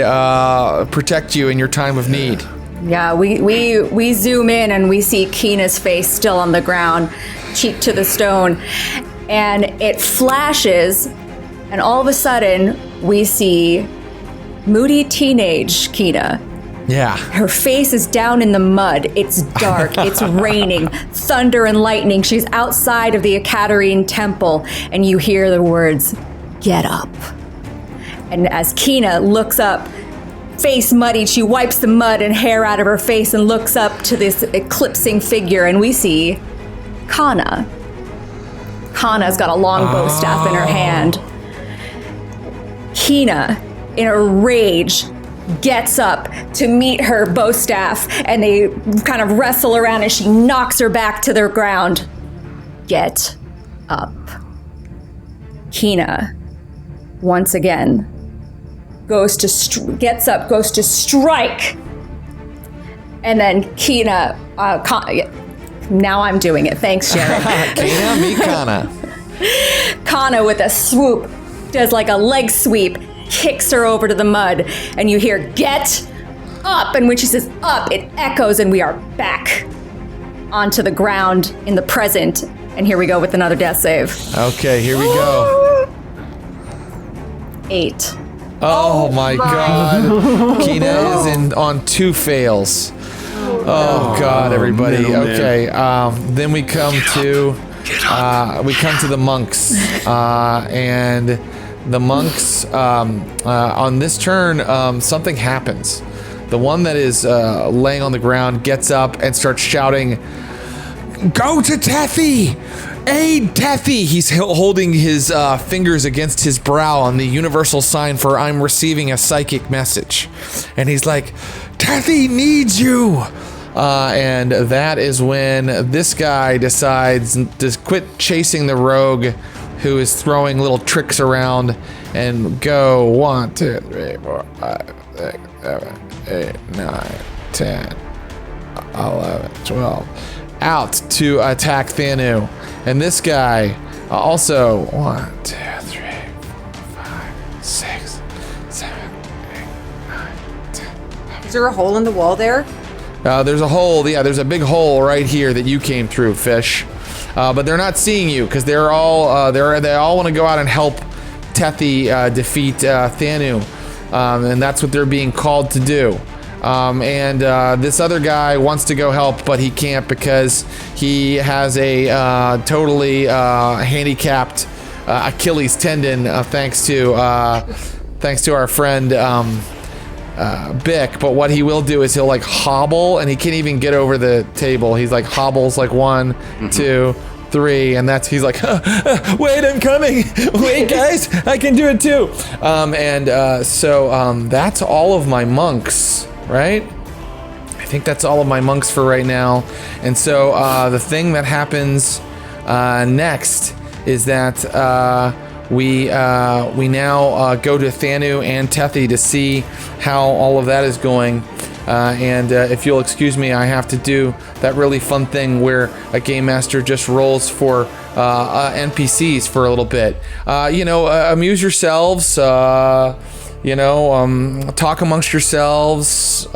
protect you in your time of need. Yeah, we zoom in and we see Kina's face still on the ground. cheek to the stone, and it flashes, and all of a sudden we see moody teenage Kina. Yeah. Her face is down in the mud. It's dark. It's raining. Thunder and lightning. She's outside of the Ekaterine temple, and you hear the words, "Get up." And as Kina looks up, face muddied, she wipes the mud and hair out of her face and looks up to this eclipsing figure, and we see Kana. Kana's got a long bow staff in her hand. Kina, in a rage, gets up to meet her bow staff, and they kind of wrestle around, and she knocks her back to the ground. Get up. Kina, once again, gets up, goes to strike, and then Kina, now I'm doing it. Thanks, Sharon. Kina, meet Kana. Kana, with a swoop, does like a leg sweep, kicks her over to the mud, and you hear, "Get up!" And when she says up, it echoes, and we are back onto the ground in the present. And here we go with another death save. Okay, here we go. 8. Oh my God. Kina is on 2 fails. Oh God, everybody. Okay, then we come to the monks, and the monks, on this turn, something happens. The one that is laying on the ground gets up and starts shouting, "Go to Tethy! Aid Tethy!" He's holding his fingers against his brow on the universal sign for "I'm receiving a psychic message." And he's like, "Tethy needs you!" And that is when this guy decides to quit chasing the rogue who is throwing little tricks around and go 1, 2, 3, 4, 5, 6, 7, 8, 9, 10, 11, 12 out to attack Thanu. And this guy also 1, 2, 3, 4, 5, 6, 7, 8, 9, 10. Is there a hole in the wall there? There's a hole. Yeah, there's a big hole right here that you came through, Fish. But they're not seeing you because they're all they all want to go out and help Tethy defeat Thanu, and that's what they're being called to do. And this other guy wants to go help, but he can't because he has a totally handicapped Achilles tendon, thanks to our friend Bick. But what he will do is he'll like hobble, and he can't even get over the table. He's like hobbles like 1, 2, 3, and he's like, wait, I'm coming. Wait, guys, I can do it too. So that's all of my monks, right? I think that's all of my monks for right now. And so the thing that happens next is that we now go to Thanu and Tethy to see how all of that is going. And if you'll excuse me, I have to do that really fun thing where a game master just rolls for NPCs for a little bit. Amuse yourselves. Talk amongst yourselves.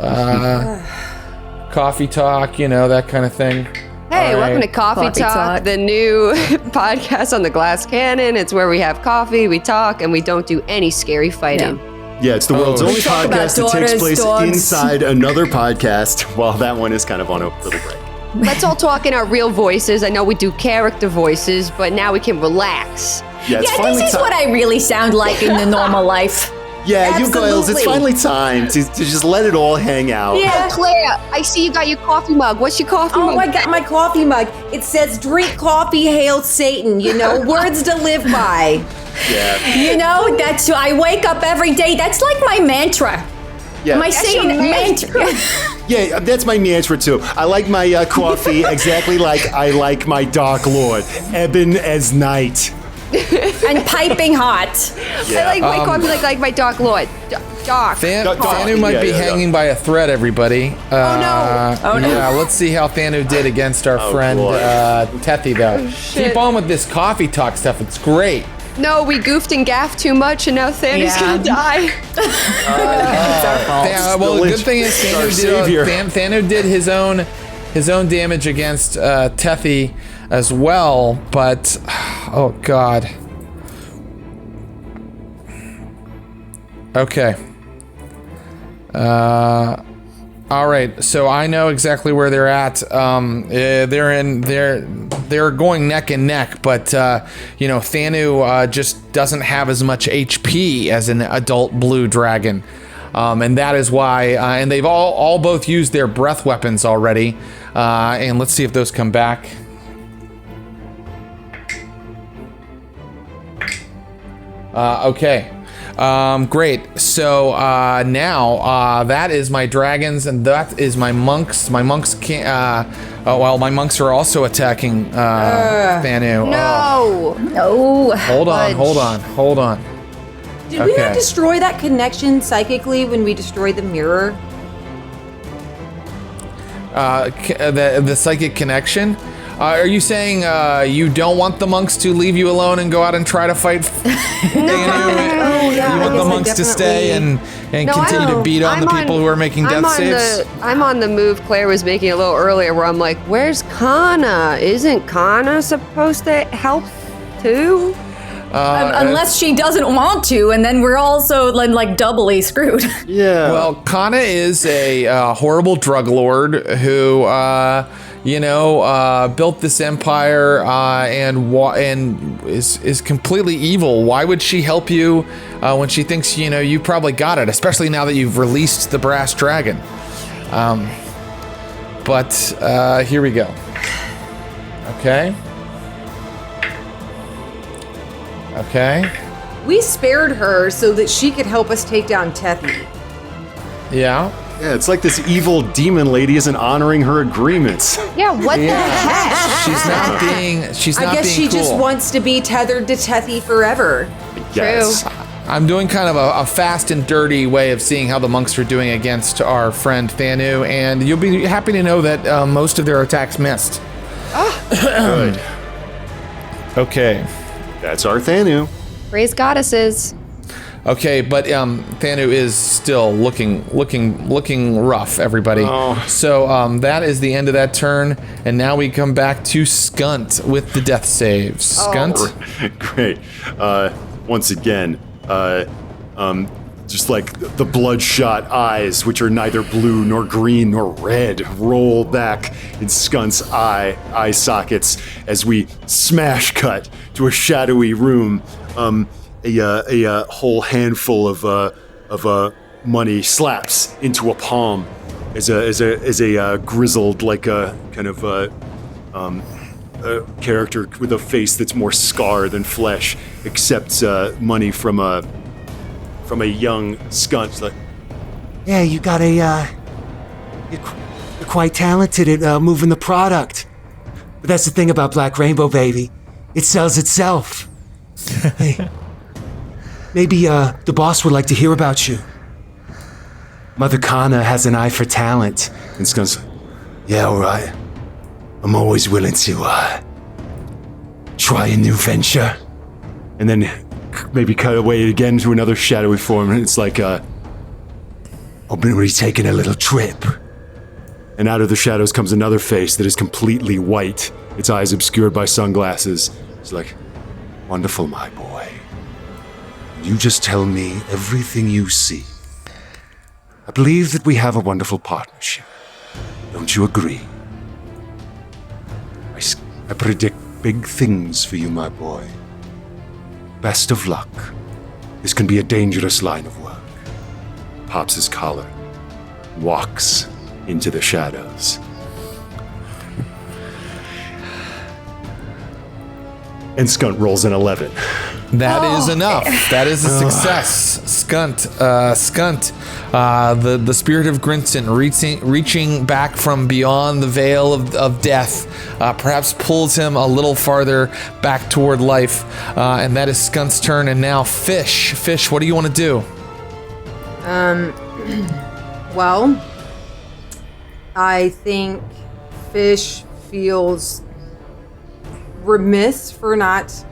Coffee talk, that kind of thing. Hey, welcome to Coffee Talk, the new podcast on the Glass Cannon. It's where we have coffee, we talk, and we don't do any scary fighting. Yeah, it's the world's only talk podcast about that takes daughters, place dogs. inside another podcast while that one is kind of on a little break. Let's all talk in our real voices. I know we do character voices, but now we can relax. Yeah, it's Yeah, finally this is what I really sound like in the normal life. Yeah, you girls, it's Absolutely. finally time to just let it all hang out. Oh, Claire, I see you got your coffee mug. What's your coffee mug? Oh, I got my coffee mug. It says, "Drink coffee, hail Satan." Words to live by. Yeah. That's I wake up every day. That's like my mantra. Yeah. My saying mantra. Yeah, that's my mantra too. I like my coffee exactly like I like my Dark Lord, ebon as night. And piping hot. I like my coffee like my Dark Lord. Dark. Thanu might be hanging by a thread, everybody. Oh, no. Yeah, let's see how Thanu did against our friend Tethy, though. Keep on with this coffee talk stuff. It's great. No, we goofed and gaffed too much, and now Thanu's gonna die. It's our fault. Well, the good thing is Thanu did his own damage against Tethy as well. But oh god. Okay. All right. So I know exactly where they're at. They're going neck and neck, but Thanu just doesn't have as much HP as an adult blue dragon. And that is why, and they've all both used their breath weapons already. And let's see if those come back. Okay. Great. So now that is my dragons, and that is my monks. My monks can't. My monks are also attacking Thanu. No. No. Hold on. Did we not destroy that connection psychically when we destroyed the mirror? The psychic connection. Are you saying you don't want the monks to leave you alone and go out and try to fight? You want the monks to stay and continue to beat on the people who are making death saves? I'm on the move Claire was making a little earlier where I'm like, where's Kana? Isn't Kana supposed to help too? Unless she doesn't want to, and then we're also like doubly screwed. Yeah. Well, Kana is a horrible drug lord who, built this empire and is completely evil. Why would she help you when she thinks you probably got it? Especially now that you've released the brass dragon. But here we go. Okay. We spared her so that she could help us take down Tethy. Yeah. Yeah, it's like this evil demon lady isn't honoring her agreements. Yeah, what the heck? She's not being. I guess she cool. just wants to be tethered to Tethy forever. Yes. I'm doing kind of a fast and dirty way of seeing how the monks are doing against our friend Thanu, and you'll be happy to know that most of their attacks missed. Good. Okay. That's our Thanu. Praise goddesses. Okay, but Thanu is still looking rough, everybody. Oh. So that is the end of that turn, and now we come back to Skunt with the death saves. Skunt? Great. Once again, just like the bloodshot eyes, which are neither blue nor green nor red, roll back in Skunt's eye sockets as we smash cut to a shadowy room. A whole handful of money slaps into a palm as a grizzled, like a kind of a character with a face that's more scar than flesh accepts money from a young Skunt. Like, Yeah, you got you're quite talented at moving the product. But that's the thing about Black Rainbow, baby. It sells itself. Hey, maybe the boss would like to hear about you. Mother Kana has an eye for talent. and Skunt's Yeah, all right. I'm always willing to try a new venture. and then maybe cut away again to another shadowy form, and it's like I've been really taking a little trip. and out of the shadows comes another face that is completely white, its eyes obscured by sunglasses. It's like, Wonderful, my boy. You just tell me everything you see. I believe that we have a wonderful partnership. Don't you agree? I predict big things for you, my boy. Best of luck. This can be a dangerous line of work. pops his collar, walks into the shadows. And Skunt rolls an 11. That is enough. That is a success. Skunt, the spirit of Grinston reaching back from beyond the veil of death, perhaps pulls him a little farther back toward life, and that is Skunt's turn. And now Fish, what do you want to do? Well, I think Fish feels remiss for not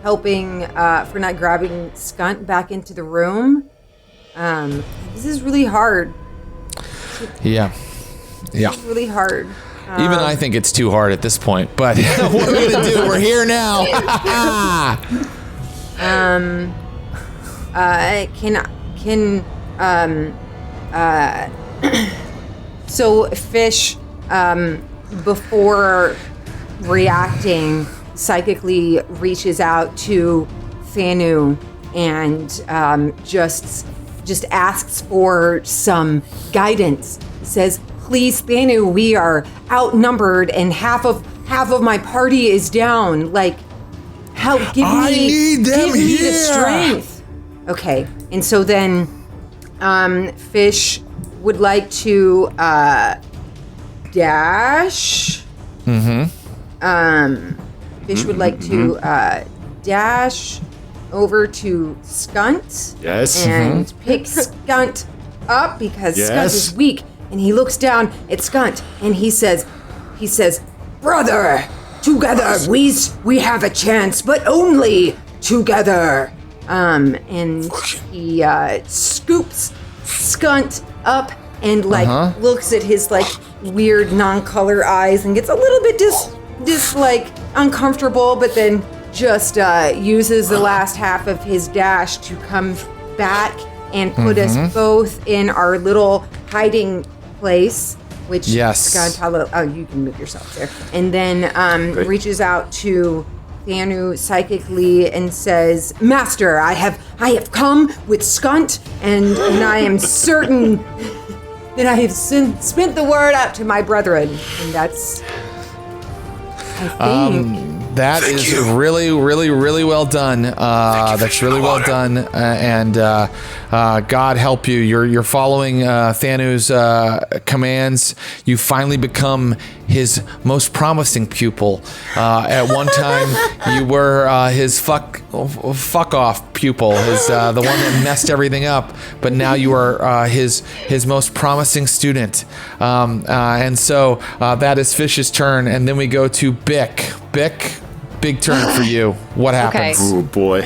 helping, for not grabbing Skunt back into the room. This is really hard. Yeah. It's really hard. Even I think it's too hard at this point, but what are we gonna do? We're here now. So Fish, before reacting, psychically reaches out to Thanu and just asks for some guidance. Says, "Please, Thanu, we are outnumbered and half of my party is down. Like, help! Give me the strength." Okay, and so then, Fish would like to dash. Fish would like to dash over to Skunt. Yes. And pick Skunt up because Skunt Yes. is weak. And he looks down at Skunt and he says, "Brother, together we have a chance, but only together." And he scoops Skunt up and looks at his weird non-color eyes and gets a little bit uncomfortable, but then just uses the last half of his dash to come back and put us both in our little hiding place, which Skunt, you can move yourself there, and then reaches out to Thanu psychically and says, "Master, I have come with Skunt, and I am certain that I have spent the word out to my brethren," and that's, I think. That is really, really, really well done. That's really well done, and God help you. You're following Thanu's commands. You finally become his most promising pupil. At one time, you were his fuck off pupil, the one that messed everything up. But now you are his most promising student. And so that is Fish's turn, and then we go to Bick. Bick, big turn for you. What happens? Okay. Oh boy.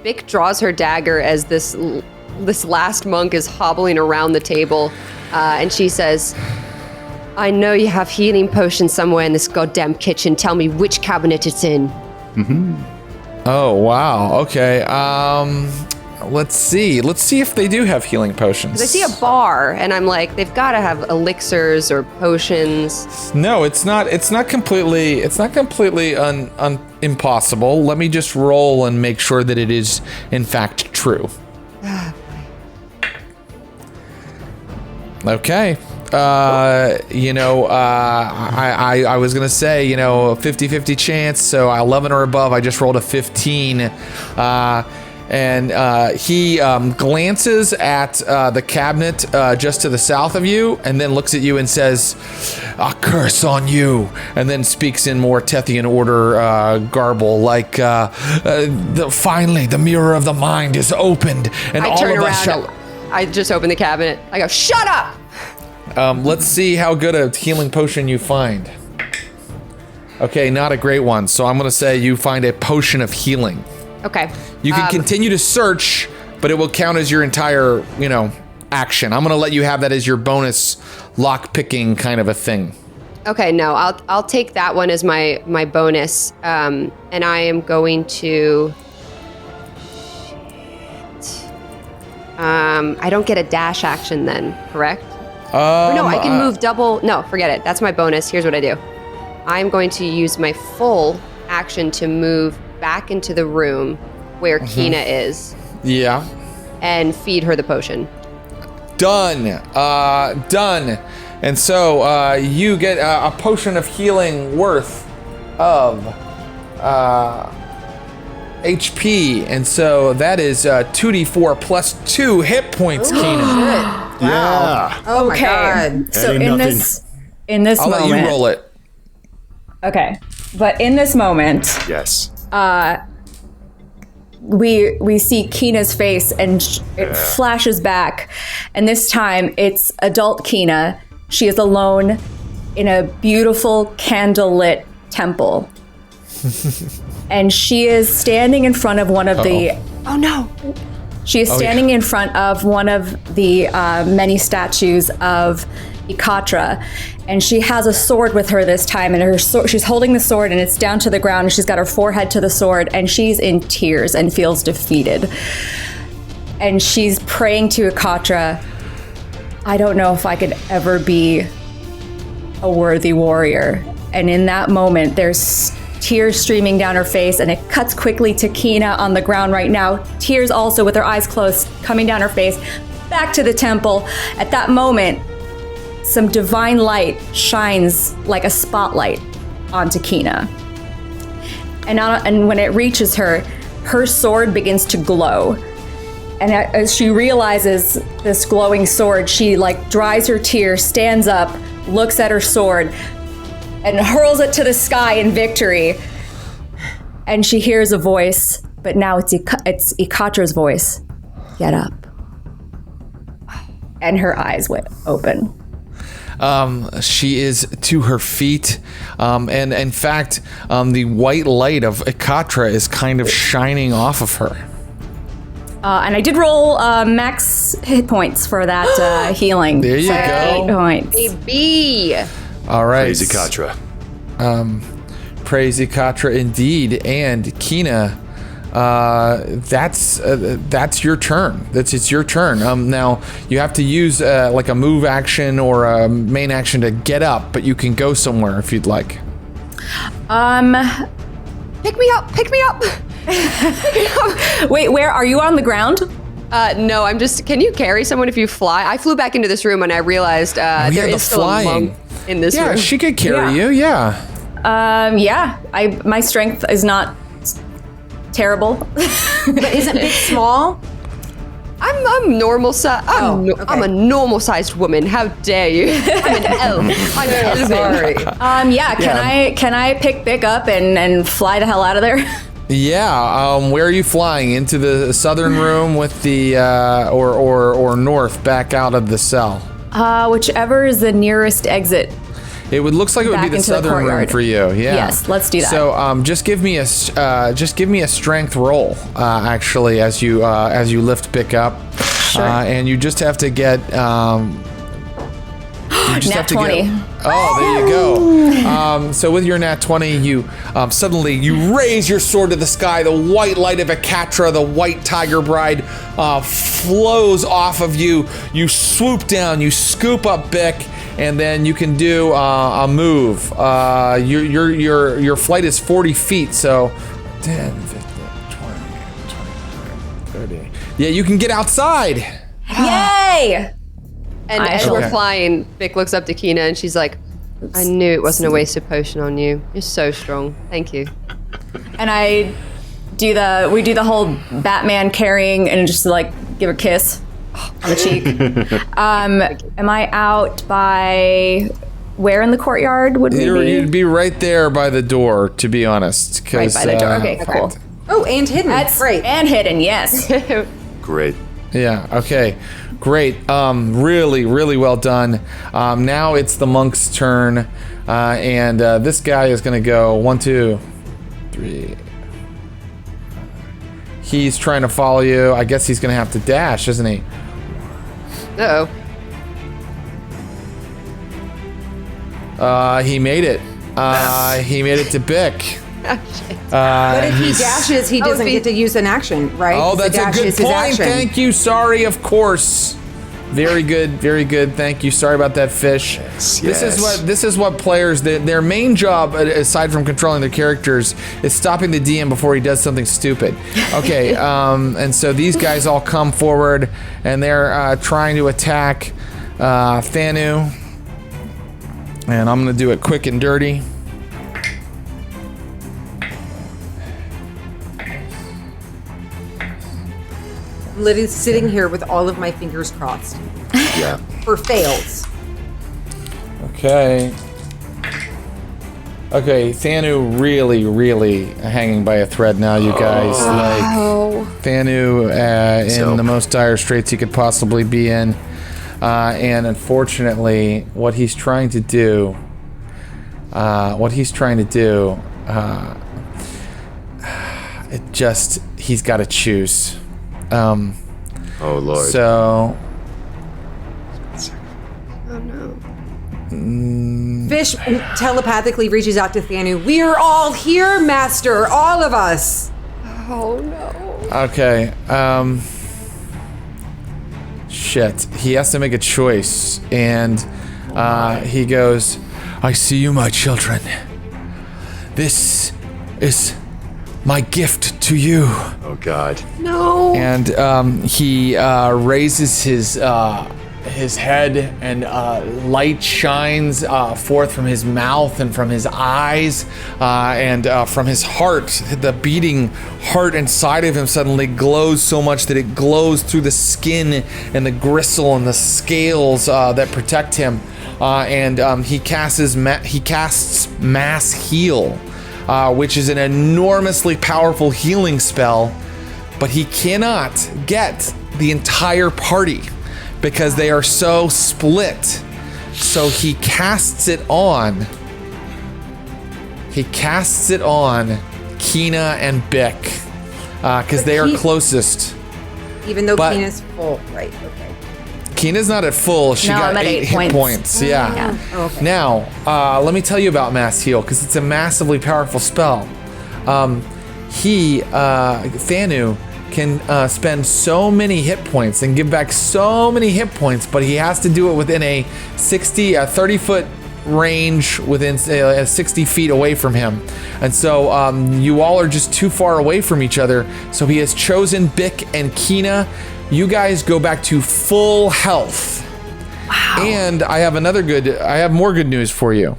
Bick draws her dagger as this last monk is hobbling around the table, and she says, "I know you have healing potions somewhere in this goddamn kitchen. Tell me which cabinet it's in." Oh wow. Okay. Let's see. Let's see if they do have healing potions. I see a bar, and I'm like, they've got to have elixirs or potions. No, it's not. It's not completely. It's not completely impossible. Let me just roll and make sure that it is in fact true. Okay. I was gonna say, 50-50 chance. So 11 or above. I just rolled a 15. And he glances at the cabinet just to the south of you, and then looks at you and says, "A curse on you," and then speaks in more Tethian order garble, like, "Finally, the mirror of the mind is opened, and I all turn of around. us shall..." I just open the cabinet. I go, "Shut up!" Let's see how good a healing potion you find. Okay, not a great one. So I'm gonna say you find a potion of healing. Okay. You can continue to search, but it will count as your entire, action. I'm going to let you have that as your bonus lock picking kind of a thing. Okay, no, I'll take that one as my bonus, and I am going to. I don't get a dash action then, correct? Or no, I can move double. No, forget it. That's my bonus. Here's what I do. I'm going to use my full action to move back into the room where Kina is. Yeah. And feed her the potion. Done. Done. And so you get a potion of healing worth of HP. And so that is 2d4 plus 2 hit points, Kina. Yeah. Oh Okay. my god. So Ain't in nothing. this I'll moment, let you roll it. Okay, but in this moment, Yes. we see Kina's face and it flashes back, and this time it's adult Kina. She is alone in a beautiful candlelit temple, and she is standing in front of one of the. Oh no! She is standing in front of one of the many statues of Ikatra, and she has a sword with her this time, and she's holding the sword, and it's down to the ground, and she's got her forehead to the sword, and she's in tears and feels defeated. And she's praying to Ikatra, I don't know if I could ever be a worthy warrior. And in that moment, there's tears streaming down her face, and it cuts quickly to Kina on the ground right now, tears also with her eyes closed, coming down her face, back to the temple. At that moment, some divine light shines like a spotlight onto Kina. And when it reaches her, her sword begins to glow. And as she realizes this glowing sword, she dries her tears, stands up, looks at her sword, and hurls it to the sky in victory. And she hears a voice, but now it's Ikatra's voice. Get up. And her eyes went open. She is to her feet, and in fact, the white light of Ikatra is kind of shining off of her. And I did roll max hit points for that healing. There you go. 8 points. Baby. All right. Praise Ikatra. Praise Ikatra indeed. And Kina, that's your turn. It's your turn. Now you have to use a move action or a main action to get up, but you can go somewhere if you'd like. Pick me up. Wait, where are you on the ground? No, I'm just. Can you carry someone if you fly? I flew back into this room and I realized there is still a monk in this room. Yeah, she could carry you. Yeah. My strength is not terrible. But isn't big small? I'm normal size. I'm a normal sized woman. How dare you? I'm an elf. I'm an elf. Sorry. Can I pick Bick up and fly the hell out of there? Yeah. Where are you flying? Into the southern room with the or north back out of the cell? Whichever is the nearest exit. It looks like it would Back be the into the southern room courtyard. for you. Yeah. Yes, let's do that. So just give me a strength roll actually as you lift Bick up. Sure. And you just have to get Nat 20. There you go. So with your nat 20, you suddenly you raise your sword to the sky. The white light of Ikatra, the white tiger bride, flows off of you. You swoop down. You scoop up Bick, and then you can do a move. Your flight is 40 feet, so 10, 15, 20, 30. Yeah, you can get outside. Yay! And as we're flying, Vic looks up to Kina and she's like, I knew it wasn't a wasted potion on you. You're so strong. Thank you. And we do the whole Batman carrying and just give a kiss on the cheek. Am I out by where in the courtyard would we be? You'd be right there by the door, to be honest. Right by the door. Okay, cool. Oh, and hidden. That's great. And hidden, yes. Great. Yeah, okay. Great. Really, really well done. Now it's the monk's turn. And this guy is going to go 1, 2, 3. He's trying to follow you. I guess he's going to have to dash, isn't he? Uh-oh. He made it. He made it to Bick. But if he dashes, he doesn't get to use an action, right? Oh, that's a good point. Action. Thank you. Sorry, of course. Very good, very good. Thank you. Sorry about that, Fish. Yes. This is what players their main job, aside from controlling their characters, is stopping the DM before he does something stupid. Okay, and so these guys all come forward and they're trying to attack Thanu, and I'm gonna do it quick and dirty. Literally sitting here with all of my fingers crossed Yeah. for fails. Okay. Okay, Thanu really hanging by a thread now, you guys. Thanu in the most dire straits he could possibly be in. And unfortunately, what he's trying to do, he's got to choose. Oh, Lord. So Fish telepathically reaches out to Thanu. We're all here, Master. All of us. Oh no. okay. Shit. He has to make a choice, and he goes, "I see you, my children. This is my gift to you." Oh, God. No. And he raises his head, and light shines forth from his mouth and from his eyes, and from his heart. The beating heart inside of him suddenly glows so much that it glows through the skin and the gristle and the scales that protect him. And he casts Mass Heal, which is an enormously powerful healing spell, but he cannot get the entire party because they are so split. So he casts it on Kina and Bick, because they are closest. Even though But- Kina's full. Right, okay. Kina's not at full. She No, got I'm at 8 8 hit points. Yeah. Yeah. Oh, okay. Now, let me tell you about Mass Heal, because it's a massively powerful spell. Thanu can spend so many hit points and give back so many hit points, but he has to do it within a 30-foot range, within 60 feet away from him. And so you all are just too far away from each other. So he has chosen Bick and Kina. You guys go back to full health. Wow. And I have more good news for you.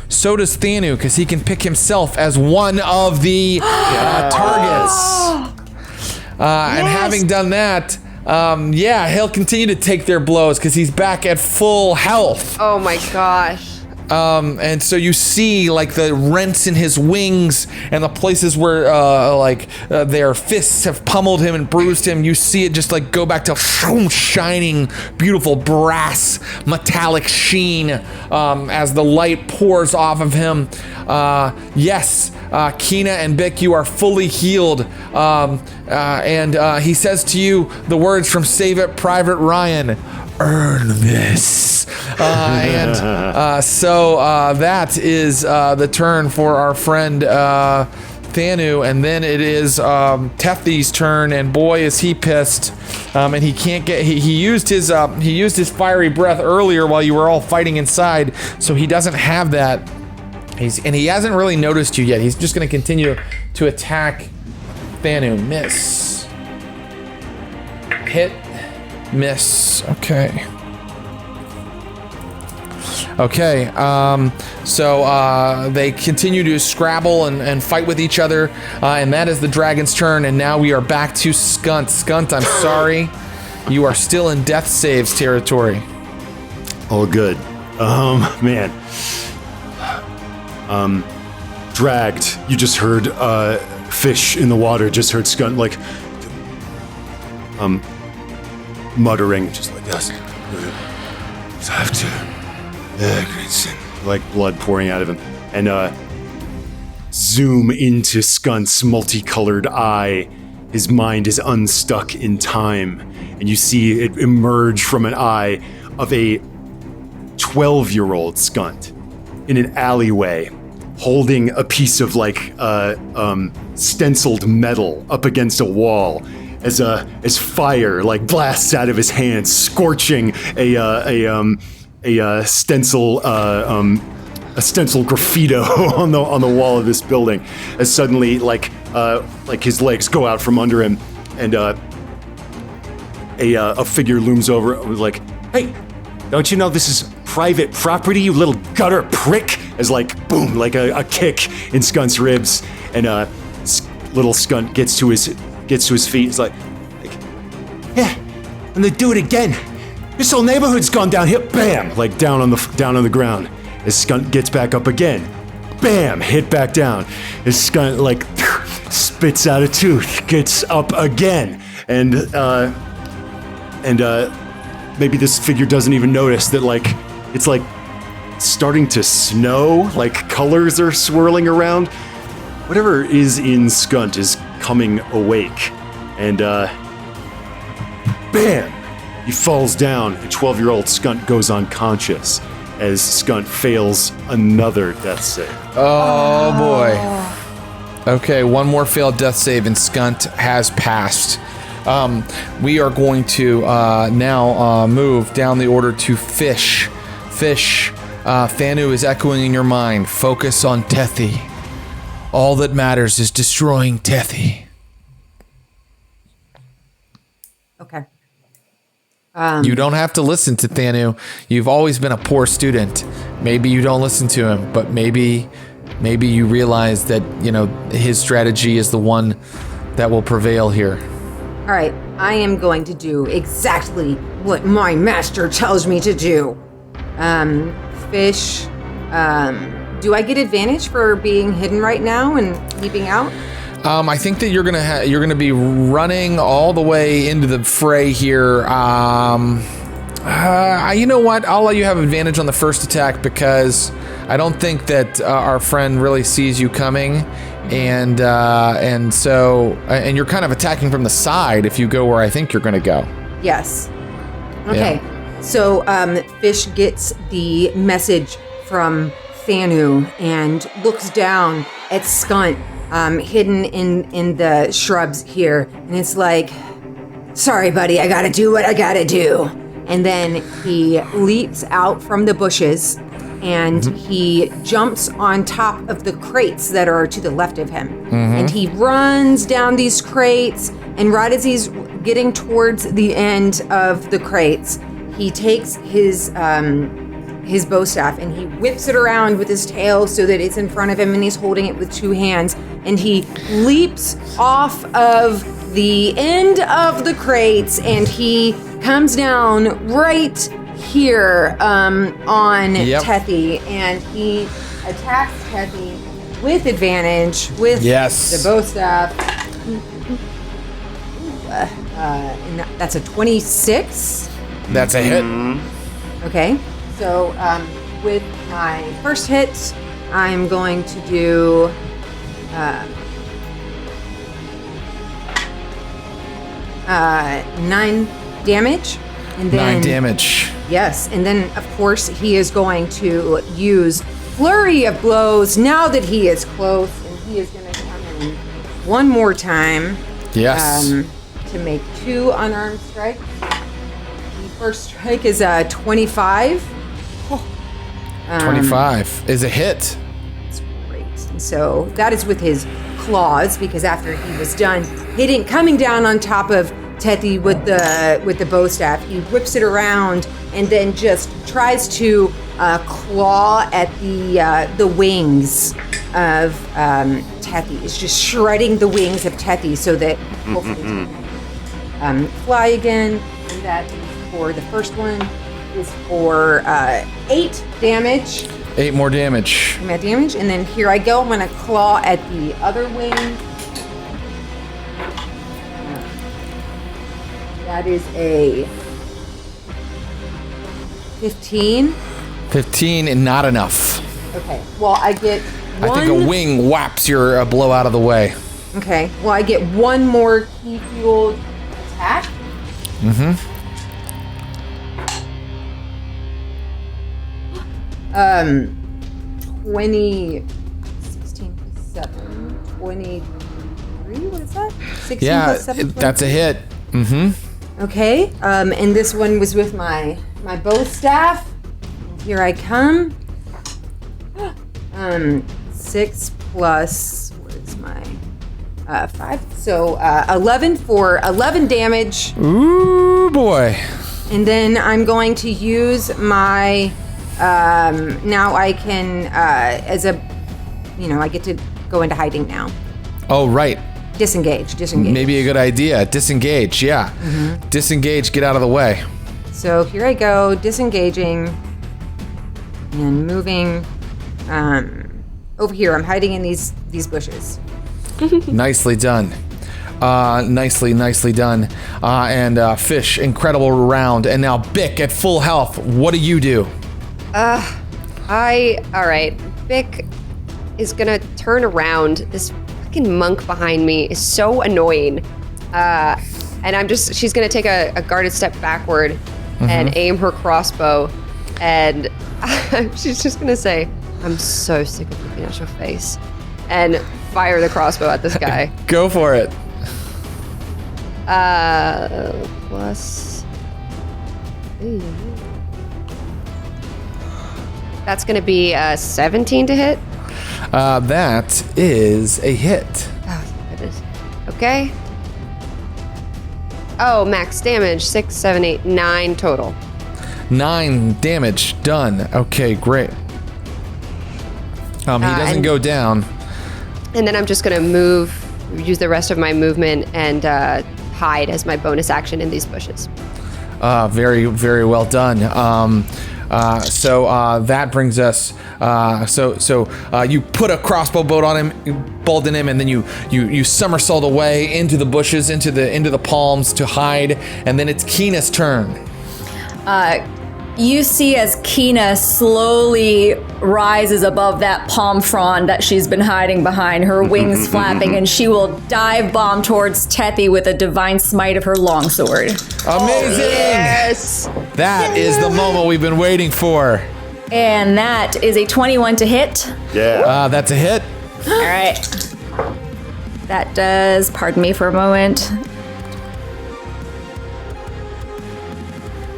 So does Thanu, because he can pick himself as one of the targets. And having done that, he'll continue to take their blows because he's back at full health. Oh my gosh. And so you see like the rents in his wings and the places where their fists have pummeled him and bruised him. You see it just like go back to shining, beautiful brass metallic sheen as the light pours off of him. Kina and Bick, you are fully healed. And he says to you the words from Save It Private Ryan: "Earn this." So that is the turn for our friend Thanu, and then it is Tethy's turn, and boy is he pissed. And he can't get. He used his fiery breath earlier while you were all fighting inside, so he doesn't have that. He hasn't really noticed you yet. He's just going to continue to attack Thanu. Miss. Hit. Miss. Okay. So they continue to scrabble and fight with each other, and that is the dragon's turn. And now we are back to Skunt. Skunt, I'm sorry. You are still in death saves territory. All good. Man. Dragged. You just heard fish in the water. Just heard Skunt like muttering, just like this. I have to. Like blood pouring out of him, and zoom into Skunt's multicolored eye. His mind is unstuck in time, and you see it emerge from an eye of a 12-year-old Skunt in an alleyway, holding a piece of stenciled metal up against a wall, as fire like blasts out of his hands, scorching a stencil graffito on the wall of this building, as suddenly like his legs go out from under him, and a figure looms over with like, "Hey, don't you know this is private property, you little gutter prick?" As like boom, like a kick in Skunt's ribs, and little Skunt gets to his feet. He's like, "Yeah, and they do it again. This whole neighborhood's gone downhill." Bam! Like down on the ground. As Skunt gets back up again. Bam! Hit back down. As Skunt like spits out a tooth, gets up again, and maybe this figure doesn't even notice that like it's like starting to snow. Like colors are swirling around. Whatever is in Skunt is coming awake, and Bam! He falls down, and 12-year-old Skunt goes unconscious as Skunt fails another death save. Oh boy. Okay, one more failed death save, and Skunt has passed. We are going to now move down the order to Fish. Fish, Thanu is echoing in your mind. Focus on Tethy. All that matters is destroying Tethy. Okay. You don't have to listen to Thanu. You've always been a poor student. Maybe you don't listen to him, but maybe you realize that, his strategy is the one that will prevail here. All right. I am going to do exactly what my master tells me to do. Fish, do I get advantage for being hidden right now and leaping out? I think that you're gonna be running all the way into the fray here. You know what? I'll let you have advantage on the first attack because I don't think that our friend really sees you coming, and you're kind of attacking from the side if you go where I think you're gonna go. Yes. Okay. Yeah. So Fish gets the message from Thanu and looks down at Skunt, hidden in the shrubs here, and it's like, sorry buddy, I gotta do what I gotta do. And then he leaps out from the bushes and he jumps on top of the crates that are to the left of him. And he runs down these crates, and right as he's getting towards the end of the crates, he takes his bow staff and he whips it around with his tail so that it's in front of him, and he's holding it with two hands, and he leaps off of the end of the crates and he comes down right here on Tethy, and he attacks Tethy with advantage with the bow staff. And that's a 26. That's a hit. Okay, so with my first hit, I'm going to do 9 damage. And then, 9 damage. Yes, and then of course he is going to use Flurry of Blows now that he is close, and he is going to come in one more time. Yes. To make 2 unarmed strikes. The first strike is 25. 25 is a hit. That's great. And so that is with his claws, because after he was done coming down on top of Tethy with the bow staff, he whips it around and then just tries to claw at the wings of Tethy. It's just shredding the wings of Tethy so that hopefully fly again. And that is for the first one is for 8 damage. 8 more damage. And then here I go. I'm going to claw at the other wing. That is a 15. 15 and not enough. Okay. Well, I get one. I think a wing whaps your blow out of the way. Okay. Well, I get one more key fueled attack. 20, 16 plus 7, 23, what is that? 16 plus 7, that's a hit. Okay, and this one was with my bow staff. Here I come. 6 plus, what is my 5? So 11 for 11 damage. Ooh, boy. And then I'm going to use my, now I can, I get to go into hiding now. Oh, right. Disengage. Maybe a good idea. Disengage, yeah. Disengage, get out of the way. So here I go, disengaging and moving over here. I'm hiding in these bushes. Nicely done. Nicely done. And Fish, incredible round. And now Bick at full health. What do you do? All right. Bick is gonna turn around. This fucking monk behind me is so annoying. And And she's going to take a guarded step backward and aim her crossbow. And she's just going to say, I'm so sick of looking at your face. And fire the crossbow at this guy. Go for it. Plus... That's going to be 17 to hit. That is a hit. Oh, that is. Okay. Oh, max damage, 6, 7, 8, 9 total. 9 damage, done. Okay, great. He doesn't go down. And then I'm just going to use the rest of my movement and hide as my bonus action in these bushes. Very, very well done. So that brings us. You put a crossbow bolt on him, and then you somersault away into the bushes, into the palms to hide, and then it's Keena's turn. You see as Keena slowly rises above that palm frond that she's been hiding behind, her wings flapping, and she will dive bomb towards Tethy with a divine smite of her longsword. Amazing! Yes! That is the moment we've been waiting for. And that is a 21 to hit. Yeah. That's a hit. All right. That does, pardon me for a moment,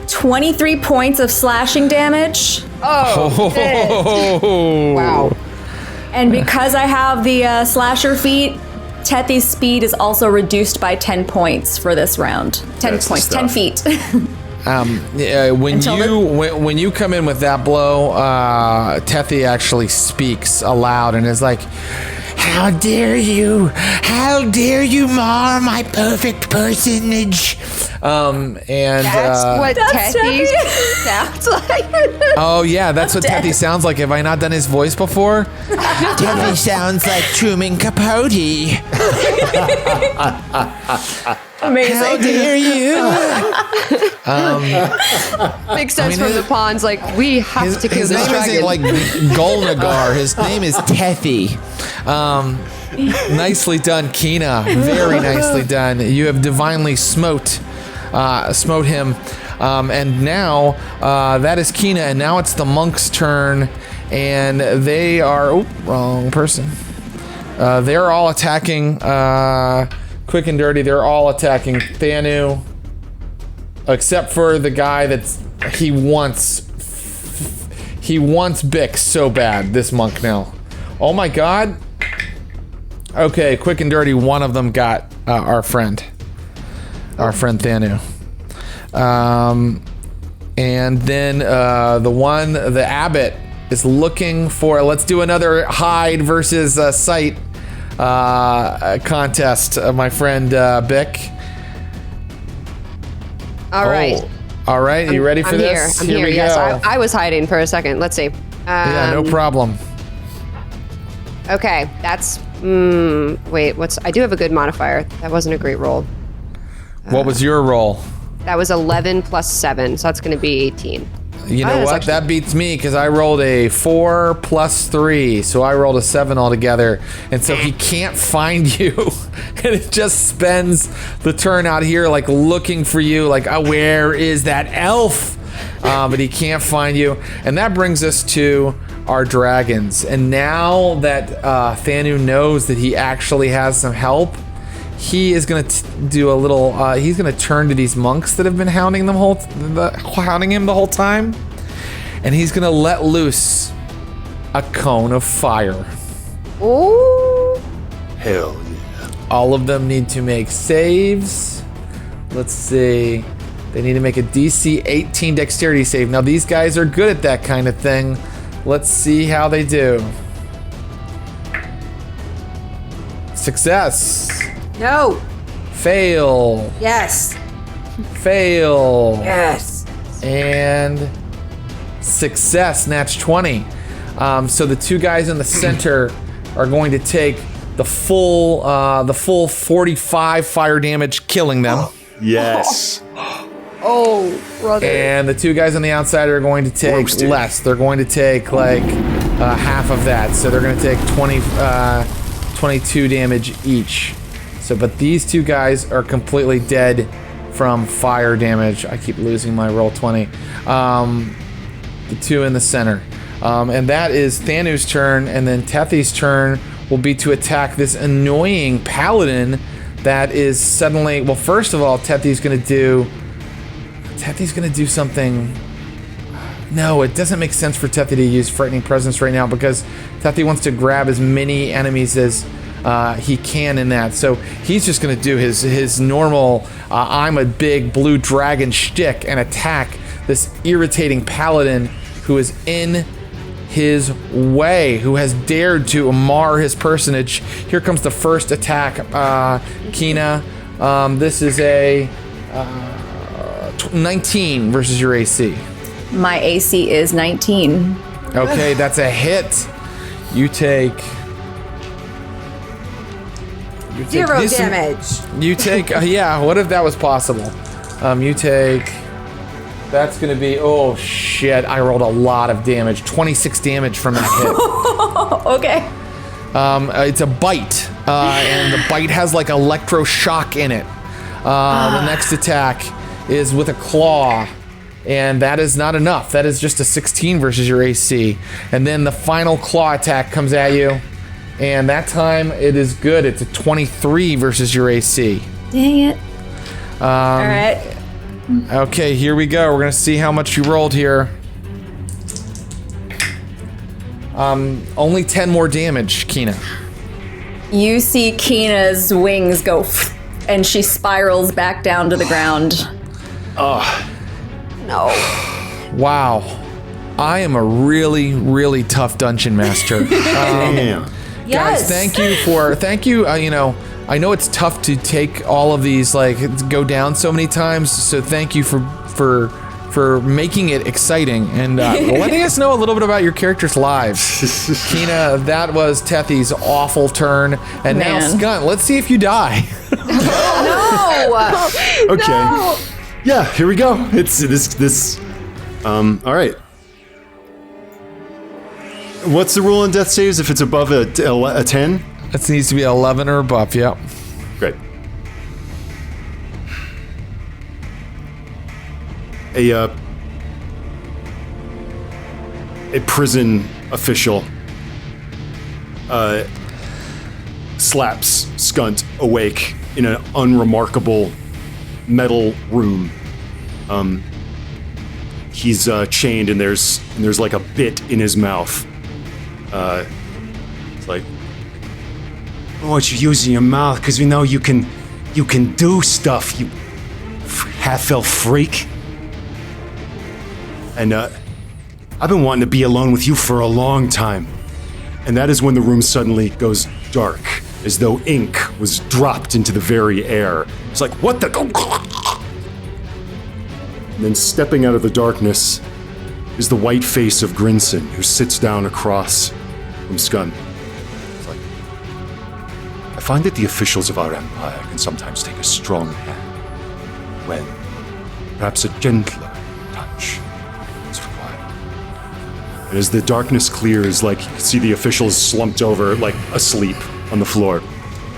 23 points of slashing damage. Oh. Wow. And because I have the slasher feat, Tethy's speed is also reduced by 10 points for this round. 10 That's points, the 10 stuff. feet. When you come in with that blow, Tethy actually speaks aloud and is like, "How dare you? How dare you mar my perfect personage?" That's what Tethy sounds like. Oh yeah, that's what Tethy sounds like. Have I not done his voice before? Tethy sounds like Truman Capote. Amazing. How dare you? Makes sense from the pawns. Like, we have to kill His this name dragon. isn't like Golnagar. His name is Tethy. Nicely done, Keena. Very nicely done. You have divinely smote him. And now that is Keena, and now it's the monk's turn, and they are wrong person. They're all attacking quick and dirty. They're all attacking Thanu, except for the guy he wants Bix so bad. This monk now. Oh my god. Okay, quick and dirty. One of them got our friend Thanu. And then the abbot is looking for. Let's do another hide versus sight contest. My friend Bick. All right. All right. You ready for this? I'm here. we Yes, go. I was hiding for a second. Let's see. Yeah, no problem. Okay, that's. Wait, I do have a good modifier. That wasn't a great roll. What was your roll? That was 11 plus 7, so that's going to be 18. You know that's what? actually- That beats me because I rolled a 4 plus 3, so I rolled a 7 altogether, and so he can't find you, and it just spends the turn out here like looking for you, like, oh, where is that elf? But he can't find you, and that brings us to our dragons. And now that Thanu knows that he actually has some help, he is going to do a little. He's going to turn to these monks that have been hounding him the whole time, and he's going to let loose a cone of fire. Ooh. Hell yeah. All of them need to make saves. Let's see. They need to make a DC 18 dexterity save. Now these guys are good at that kind of thing. Let's see how they do. Success. No. Fail. Yes. Fail. Yes. And success. Natch 20. So the two guys in the center are going to take the full 45 fire damage, killing them. Yes. Oh, brother. And the two guys on the outside are going to take Roasted. less. They're going to take like half of that. So they're going to take 22 damage each. So, but these two guys are completely dead from fire damage. I keep losing my roll 20. The two in the center. And that is Thanu's turn, and then Tethy's turn will be to attack this annoying paladin that is suddenly... Well, first of all, Tethy's gonna do something... No, it doesn't make sense for Tethy to use Frightening Presence right now because Tethy wants to grab as many enemies as he can in that. So he's just going to do his normal I'm a big blue dragon shtick and attack this irritating paladin who is in his way, who has dared to mar his personage. Here comes the first attack, Kina. This is a 19 versus your AC. My AC is 19. Okay, that's a hit. You take 0 damage. You take, yeah, what if that was possible? You take, that's going to be, oh shit, I rolled a lot of damage. 26 damage from that hit. Okay. It's a bite, and the bite has like electroshock in it. The next attack is with a claw. And that is not enough. That is just a 16 versus your AC. And then the final claw attack comes at you. And that time it is good. It's a 23 versus your AC. Dang it. All right. Okay, here we go. We're going to see how much you rolled here. Only 10 more damage, Kina. You see Kina's wings go and she spirals back down to the ground. No. Wow. I am a really, really tough dungeon master. Damn. Guys, thank you. I know it's tough to take all of these, like, go down so many times. So thank you for making it exciting and letting us know a little bit about your characters' lives. Kina, that was Tethy's awful turn, and now Skunt. Let's see if you die. No. Okay. No. Yeah, here we go. It's this. All right. What's the rule on death saves if it's above a 10? It needs to be 11 or above. Yep. Great. A prison official slaps Skunt awake in an unremarkable metal room. He's chained and there's like a bit in his mouth. It's like, I want you using your mouth because we know you can do stuff, you half-elf freak. And I've been wanting to be alone with you for a long time. and that is when the room suddenly goes dark, as though ink was dropped into the very air. It's like, what the? And then stepping out of the darkness is the white face of Grinson, who sits down across from Skun. It's like, I find that the officials of our empire can sometimes take a strong hand when perhaps a gentler touch is required. And as the darkness clears, like, you can see the officials slumped over, like, asleep on the floor.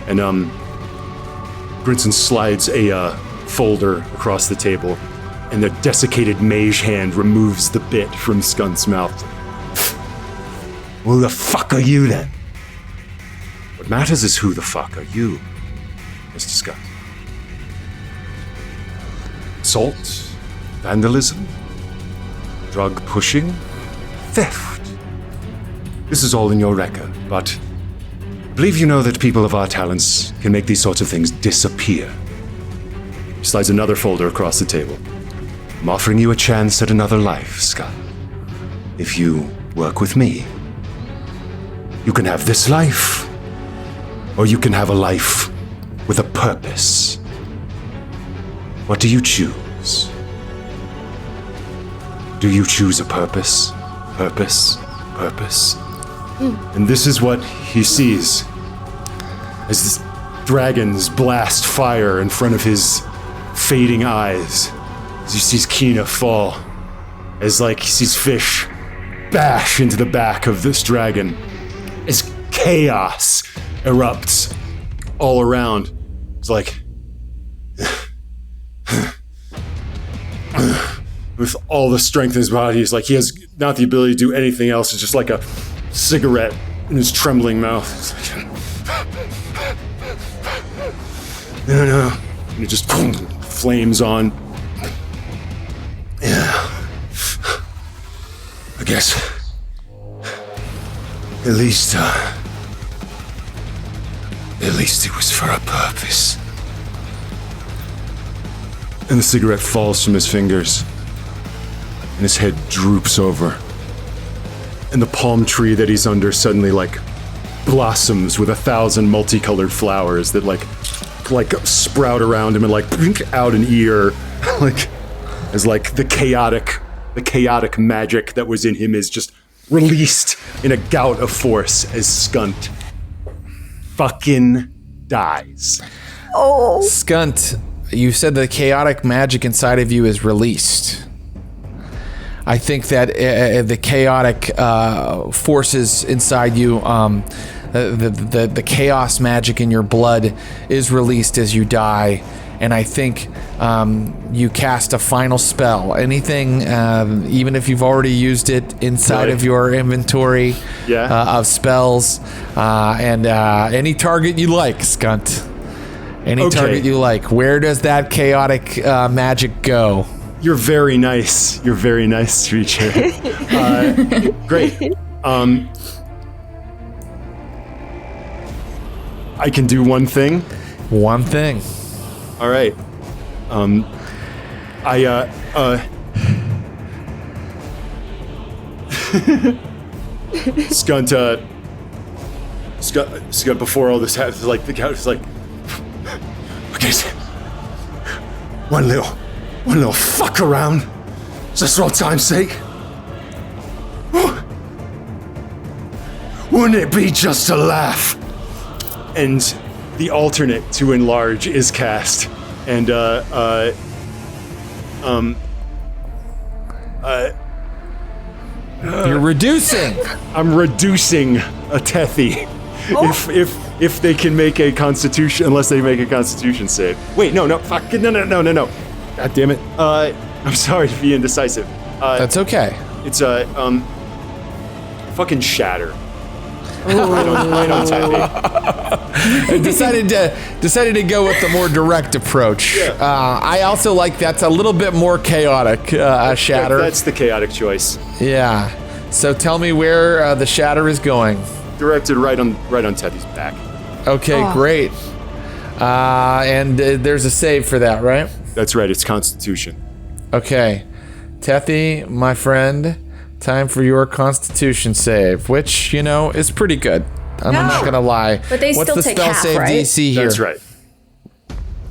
And, Grinson slides a, folder across the table, and the desiccated mage hand removes the bit from Skunt's mouth. Who the fuck are you then? What matters is who the fuck are you, Mr. Skunt. Assault, vandalism, drug pushing, theft. This is all in your record, but I believe you know that people of our talents can make these sorts of things disappear. He slides another folder across the table. I'm offering you a chance at another life, Skunt. If you work with me, you can have this life, or you can have a life with a purpose. What do you choose? Do you choose a purpose? Purpose? Purpose? And this is what he sees as these dragons blast fire in front of his fading eyes. As he sees Kina fall, as like he sees fish bash into the back of this dragon, as chaos erupts all around. It's like, with all the strength in his body, he's like, he has not the ability to do anything else. It's just like a cigarette in his trembling mouth. It's like, no. And it just flames on. Yeah. I guess. At least it was for a purpose. And the cigarette falls from his fingers. And his head droops over. And the palm tree that he's under suddenly, like, blossoms with 1,000 multicolored flowers that, like sprout around him and, like, blink out an ear. Like, as, like, the chaotic magic that was in him is just released in a gout of force as Skunt fucking dies. Oh. Skunt, you said the chaotic magic inside of you is released. I think that the chaotic forces inside you, the chaos magic in your blood is released as you die. And I think you cast a final spell. Anything, even if you've already used it inside of your inventory of spells, and any target you like, Skunt. Any target you like. Where does that chaotic magic go? You're very nice. You're very nice, Reacher. Great. I can do one thing. One thing. All right. Skunt, before all this happens, like, the couch is like, okay, one little fuck around, just for old time's sake. Wouldn't it be just a laugh? And the alternate to enlarge is cast, and you're reducing. I'm reducing a Tethy. If they can make a Constitution, unless they make a Constitution save. Wait, no, fuck, no. God damn it. I'm sorry to be indecisive. That's okay. It's fucking shatter. I don't Tethy. decided to go with the more direct approach. Yeah. I also like that's a little bit more chaotic. Shatter. That's the chaotic choice. Yeah. So tell me where the shatter is going. Directed right on Tethy's back. Okay, great. And there's a save for that, right? That's right. It's Constitution. Okay, Tethy, my friend, time for your Constitution save, which is pretty good. I'm not gonna lie. But they What's still the take spell half, save right? DC here? That's right.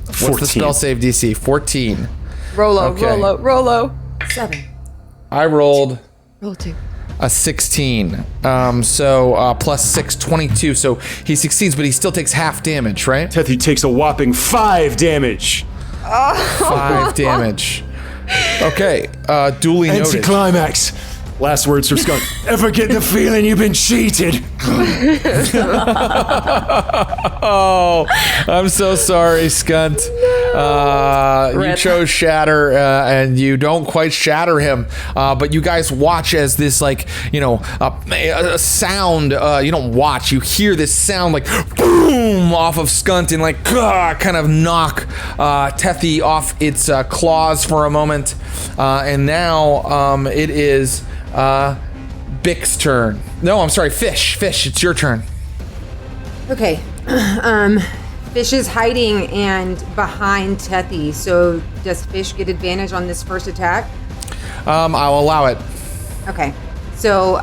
14. What's the spell save DC? 14. Rolo. 7. I rolled Roll 2. a 16. So plus 6, 22. So he succeeds, but he still takes half damage, right? Tethy takes a whopping 5 damage. 5 damage. Okay, duly noted. Anticlimax. Last words from Skunk. Ever get the feeling you've been cheated? Oh, I'm so sorry, Skunt. You chose Shatter, and you don't quite shatter him. But you guys watch as this, a sound. You don't watch. You hear this sound like boom off of Skunt and kind of knock Tethy off its claws for a moment. And now it is Bick's turn. No, I'm sorry, Fish. Fish, it's your turn. Okay. Fish is hiding and behind Tethy, so does Fish get advantage on this first attack? I'll allow it. Okay. So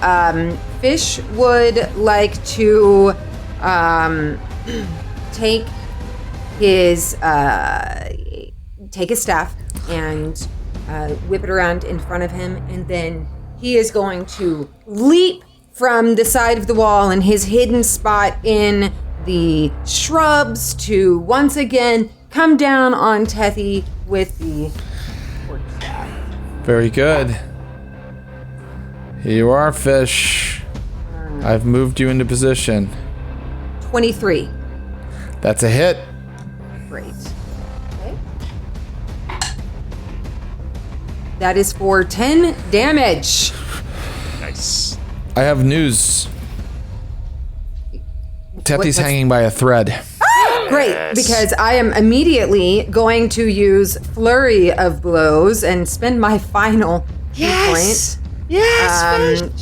Fish would like to take his staff and whip it around in front of him, and then he is going to leap from the side of the wall in his hidden spot in the shrubs to once again come down on Tethy with the Very good. Here you are, Fish. I've moved you into position. 23. That's a hit. Great. That is for 10 damage. Nice. I have news. Tethy's what's- hanging by a thread. Great, because I am immediately going to use Flurry of Blows and spend my final hit point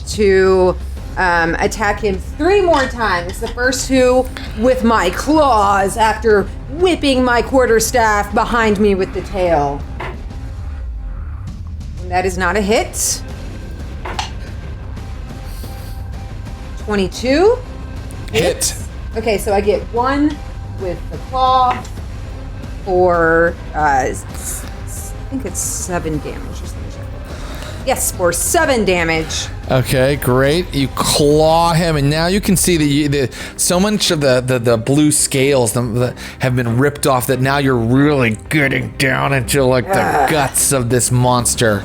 to attack him 3 more times. The first 2 with my claws after whipping my quarterstaff behind me with the tail. And that is not a hit. 22. Hit. Okay, so I get 1 with the claw for, I think it's 7 damage. Just let me check. Yes, for 7 damage. Okay, great. You claw him, and now you can see that so much of the blue scales have been ripped off that now you're really getting down into like the guts of this monster.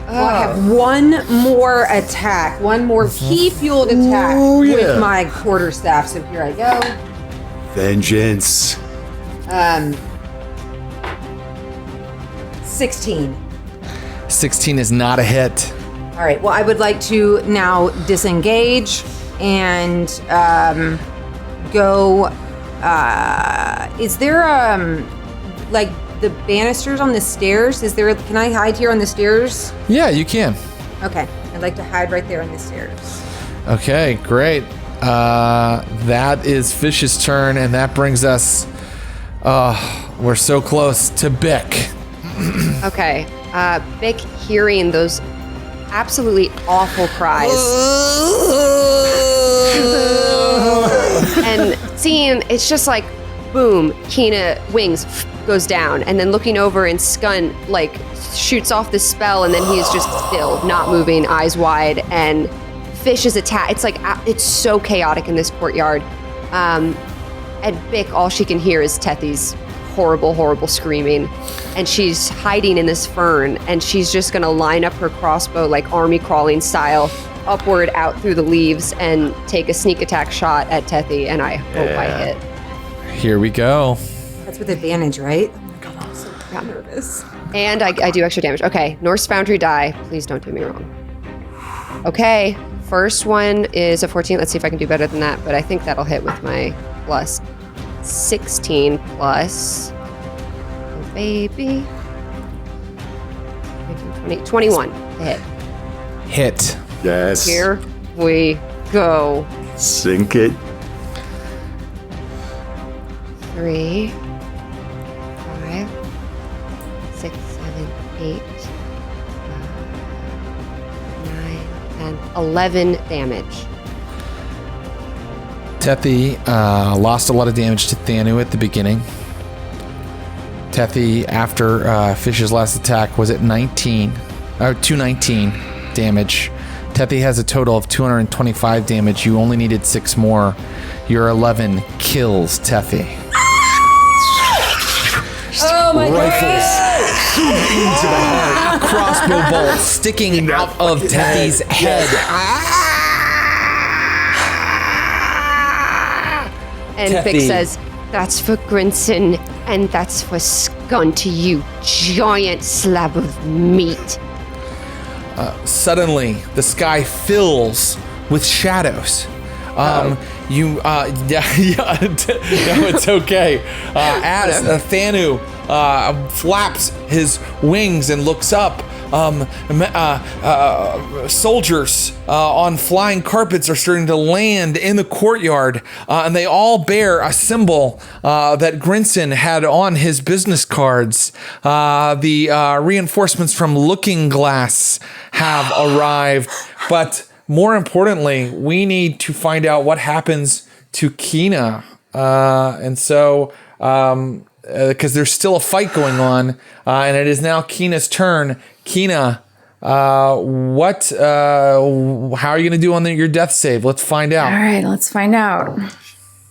Well, I have 1 more attack, 1 more key-fueled attack with my quarterstaff. So here I go. Vengeance. 16. 16 is not a hit. All right. Well, I would like to now disengage and go. Is there like the banisters on the stairs? Is there? Can I hide here on the stairs? Yeah, you can. Okay. I'd like to hide right there on the stairs. Okay, great. That is Fish's turn, and that brings us. We're so close to Bick. Okay. Bick hearing those absolutely awful cries and seeing it's just like boom, Kina wings goes down, and then looking over and Skun like shoots off the spell, and then he is just still not moving, eyes wide, and Fish is attacked. It's like it's so chaotic in this courtyard. And Bick, all she can hear is Tethy's horrible screaming, and she's hiding in this fern, and she's just gonna line up her crossbow like army crawling style upward out through the leaves and take a sneak attack shot at Tethy, and I hope I hit. Here we go. That's with advantage, right? Oh my God, I'm so nervous. And I do extra damage. Okay, Norse Foundry die. Please don't do me wrong. Okay, first one is a 14. Let's see if I can do better than that, but I think that'll hit with my plus 16 plus, oh baby, 21 to hit. Hit. Yes. Here we go. Sink it. 3, 5, 6, 7, 8, 9, 10, 11 damage. Tethy lost a lot of damage to Thanu at the beginning. Tethy, after Fish's last attack, was at 219 damage. Tethy has a total of 225 damage. You only needed 6 more. Your 11 kills Tethy. Oh my Rifles into the heart. A crossbow bolt sticking out of Tethy's head. And Tethy. Vic says, "That's for Grinson, and that's for Skunt, you giant slab of meat." Suddenly, the sky fills with shadows. No, it's okay. As Thanu flaps his wings and looks up, soldiers on flying carpets are starting to land in the courtyard, and they all bear a symbol that Grinson had on his business cards. The reinforcements from Looking Glass have arrived, but more importantly, we need to find out what happens to Kina. And so, because there's still a fight going on, and it is now Kina's turn. Kina, how are you going to do on your death save? Let's find out. All right, let's find out.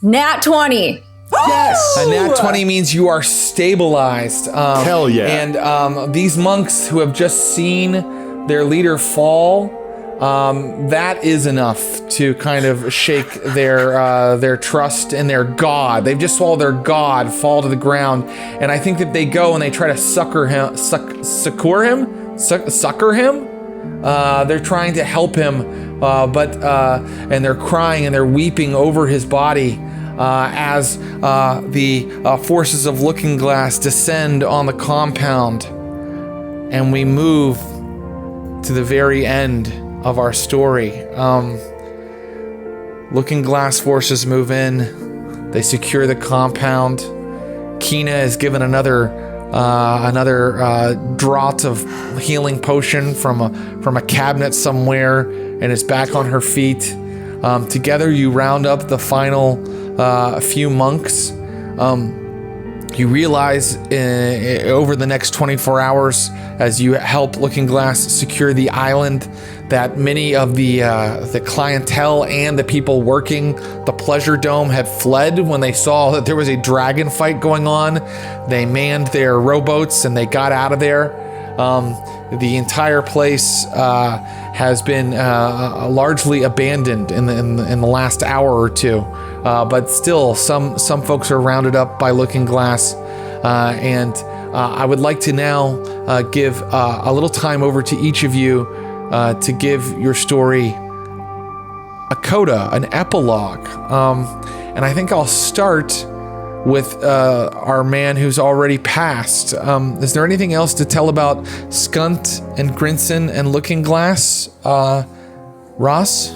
Nat 20. Yes. A nat 20 means you are stabilized. Hell yeah. And these monks who have just seen their leader fall, that is enough to kind of shake their trust in their god. They've just swallowed their god fall to the ground, and I think that they go and they try to succor him. They're trying to help him, and they're crying and they're weeping over his body as the forces of Looking Glass descend on the compound, and we move to the very end of our story. Looking Glass forces move in. They secure the compound. Kina is given another draught of healing potion from a cabinet somewhere, and is back on her feet. Together, you round up the final few monks. You realize over the next 24 hours, as you help Looking Glass secure the island, that many of the clientele and the people working the Pleasure Dome had fled when they saw that there was a dragon fight going on. They manned their rowboats and they got out of there. The entire place has been largely abandoned in the last hour or two, but still some folks are rounded up by Looking Glass, and I would like to now give a little time over to each of you to give your story a coda, an epilogue, and I think I'll start with our man who's already passed. Is there anything else to tell about Skunt and Grinson and Looking Glass, Ross?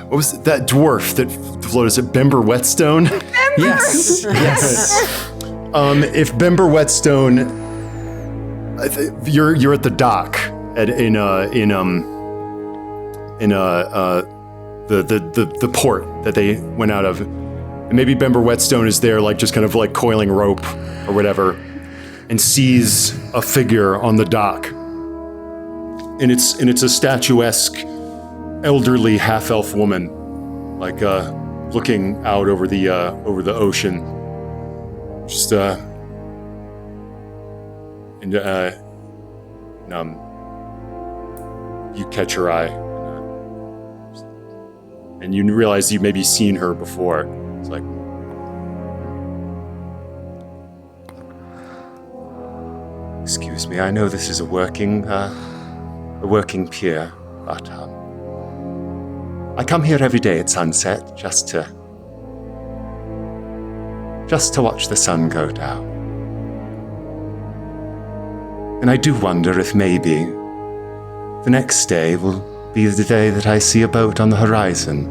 What was it? That dwarf that floated? Is it Bember Whetstone? Yes. If Bember Whetstone, you're at the dock in the port that they went out of, and maybe Bember Whetstone is there, like just kind of like coiling rope or whatever, and sees a figure on the dock, and it's a statuesque, elderly half-elf woman, like looking out over the ocean, just you catch her eye. And you realize you've maybe seen her before. It's like, excuse me, I know this is a working pier, but I come here every day at sunset just to watch the sun go down. And I do wonder if maybe the next day will be the day that I see a boat on the horizon,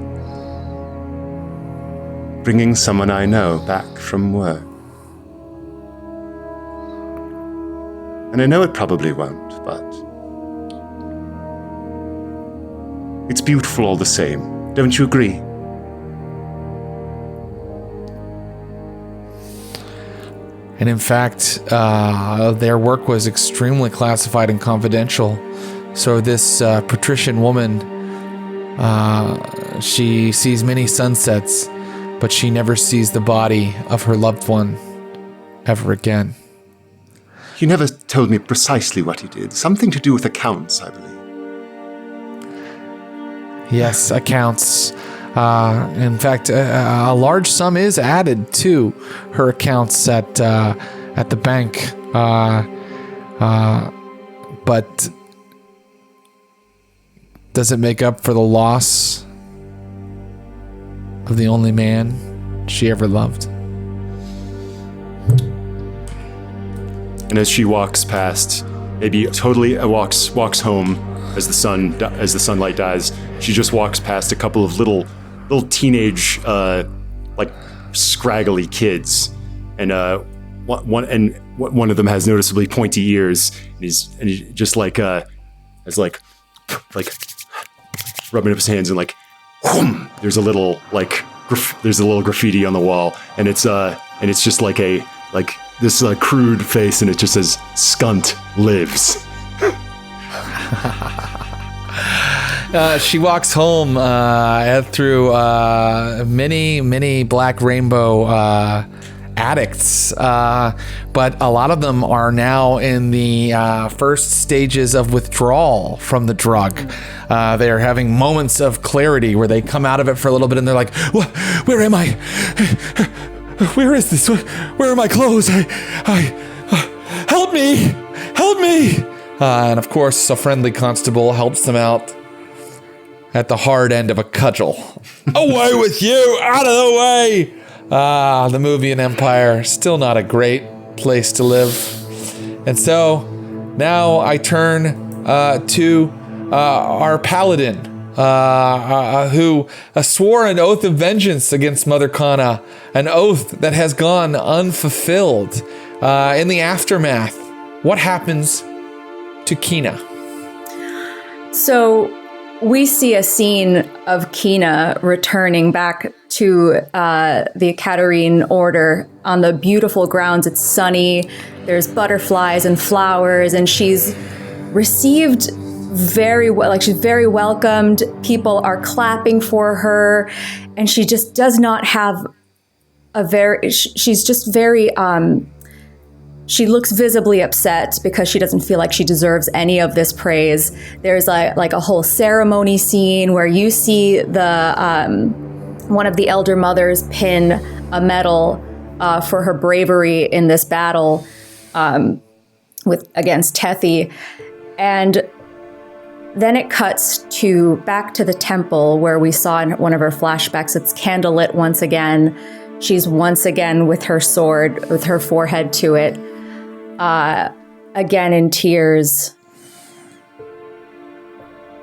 bringing someone I know back from work. And I know it probably won't, but it's beautiful all the same. Don't you agree? And in fact, their work was extremely classified and confidential. So this patrician woman, she sees many sunsets, but she never sees the body of her loved one ever again. You never told me precisely what he did. Something to do with accounts, I believe. Yes, accounts. In fact, a large sum is added to her accounts at the bank. But does it make up for the loss of the only man she ever loved? And as she walks past, maybe totally walks home as the sunlight dies, she just walks past a couple of little teenage, like scraggly kids, and one of them has noticeably pointy ears, and he's just like rubbing up his hands, and like, whoom, there's a little graffiti on the wall, and it's just like this crude face, and it just says "Skunt lives." She walks home through many Black Rainbow addicts, but a lot of them are now in the first stages of withdrawal from the drug. They are having moments of clarity where they come out of it for a little bit and they're like, where am I? Where is this? Where are my clothes? Help me! Help me! And of course, a friendly constable helps them out at the hard end of a cudgel. Away with you! Out of the way! The movie and Empire, still not a great place to live. And so, now I turn to our paladin, who swore an oath of vengeance against Mother Kana, an oath that has gone unfulfilled. In the aftermath, what happens to Kina? So we see a scene of Kina returning back to the Katarine Order on the beautiful grounds. It's sunny, there's butterflies and flowers, and she's received very well, like she's very welcomed. People are clapping for her, and she just does not have she's just very, she looks visibly upset because she doesn't feel like she deserves any of this praise. There's like a whole ceremony scene where you see the one of the elder mothers pin a medal for her bravery in this battle against Tethy. And then it cuts back to the temple where we saw in one of her flashbacks. It's candlelit once again. She's once again with her sword, with her forehead to it. Again in tears.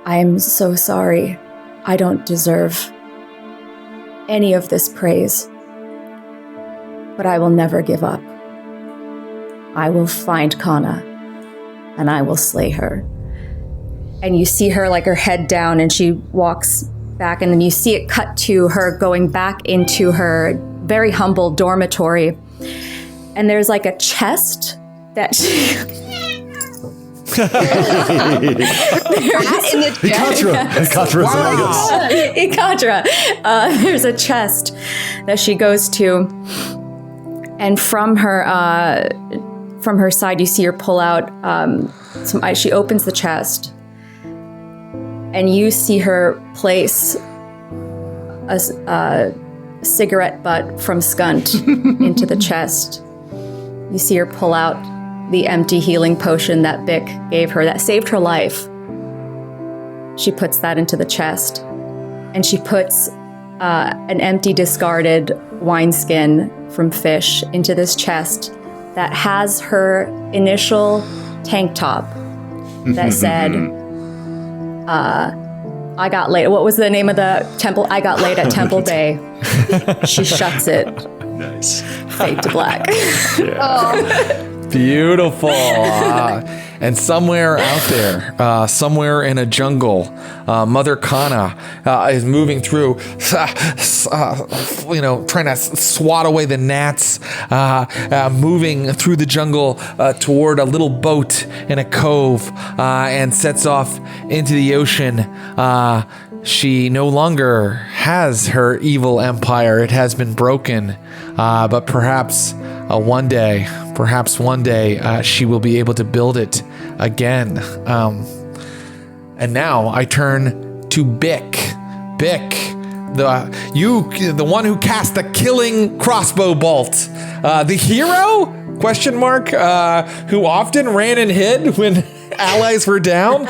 I am so sorry. I don't deserve any of this praise. But I will never give up. I will find Kana, and I will slay her. And you see her, like, her head down, and she walks back, and then you see it cut to her going back into her very humble dormitory. And there's like a chest that she... There's a chest that she goes to, and from her side, you see her pull out some ice. She opens the chest, and you see her place a cigarette butt from Skunt into the chest. You see her pull out the empty healing potion that Bick gave her that saved her life. She puts that into the chest, and she puts an empty discarded wineskin from Fish into this chest that has her initial tank top that said, I got laid. What was the name of the temple? I got laid at Temple Bay. She shuts it. Nice. Fade to black. Beautiful. And somewhere out there, somewhere in a jungle, Mother Kana is moving through, trying to swat away the gnats, moving through the jungle toward a little boat in a cove, and sets off into the ocean. She no longer has her evil empire. It has been broken, but perhaps one day, she will be able to build it again. And now I turn to Bick. Bick, the one who cast the killing crossbow bolt, the hero? Who often ran and hid when allies were down.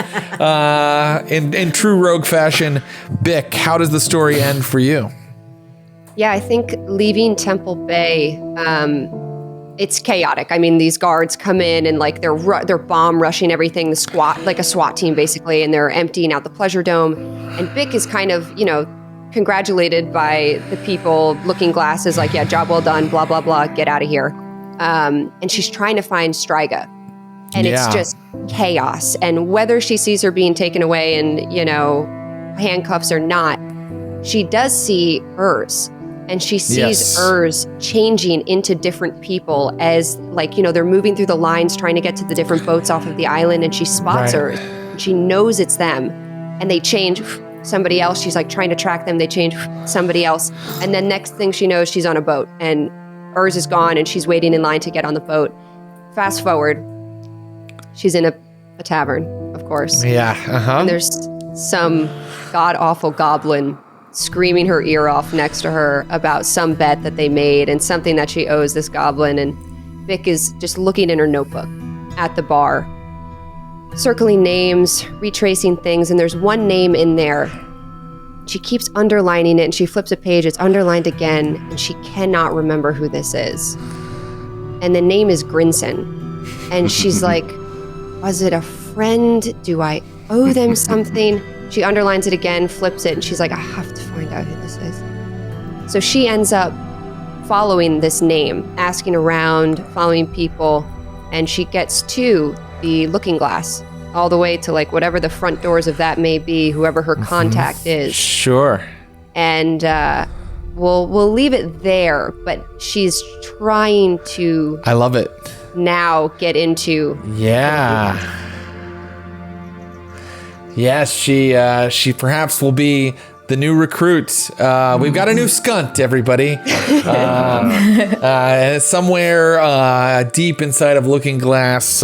In true rogue fashion, Bick, how does the story end for you? Yeah, I think leaving Temple Bay, it's chaotic. I mean, these guards come in and like they're bomb rushing everything, like a SWAT team basically, and they're emptying out the pleasure dome. And Bick is kind of, congratulated by the people, looking glasses, like, yeah, job well done, blah, blah, blah, get out of here. And she's trying to find Striga. And it's just chaos. And whether she sees her being taken away in, handcuffs or not, she does see Urs. And she sees Urs changing into different people as, they're moving through the lines trying to get to the different boats off of the island. And she spots Urs. And she knows it's them. And they change somebody else. She's trying to track them. They change somebody else. And then next thing she knows, she's on a boat. And Hers is gone, and she's waiting in line to get on the boat. Fast forward, she's in a tavern, of course. Yeah, And there's some god-awful goblin screaming her ear off next to her about some bet that they made and something that she owes this goblin. And Vic is just looking in her notebook at the bar, circling names, retracing things, and there's one name in there. She keeps underlining it, and she flips a page, it's underlined again, and she cannot remember who this is. And the name is Grinson. And she's like, was it a friend? Do I owe them something? She underlines it again, flips it, and she's like, I have to find out who this is. So she ends up following this name, asking around, following people, and she gets to the Looking Glass, all the way to like whatever the front doors of that may be, whoever her contact is. Sure. And we'll leave it there, but she's trying to I love it. now get into Yeah. Yes, she perhaps will be the new recruit. We've got a new skunt, everybody. Somewhere deep inside of Looking Glass,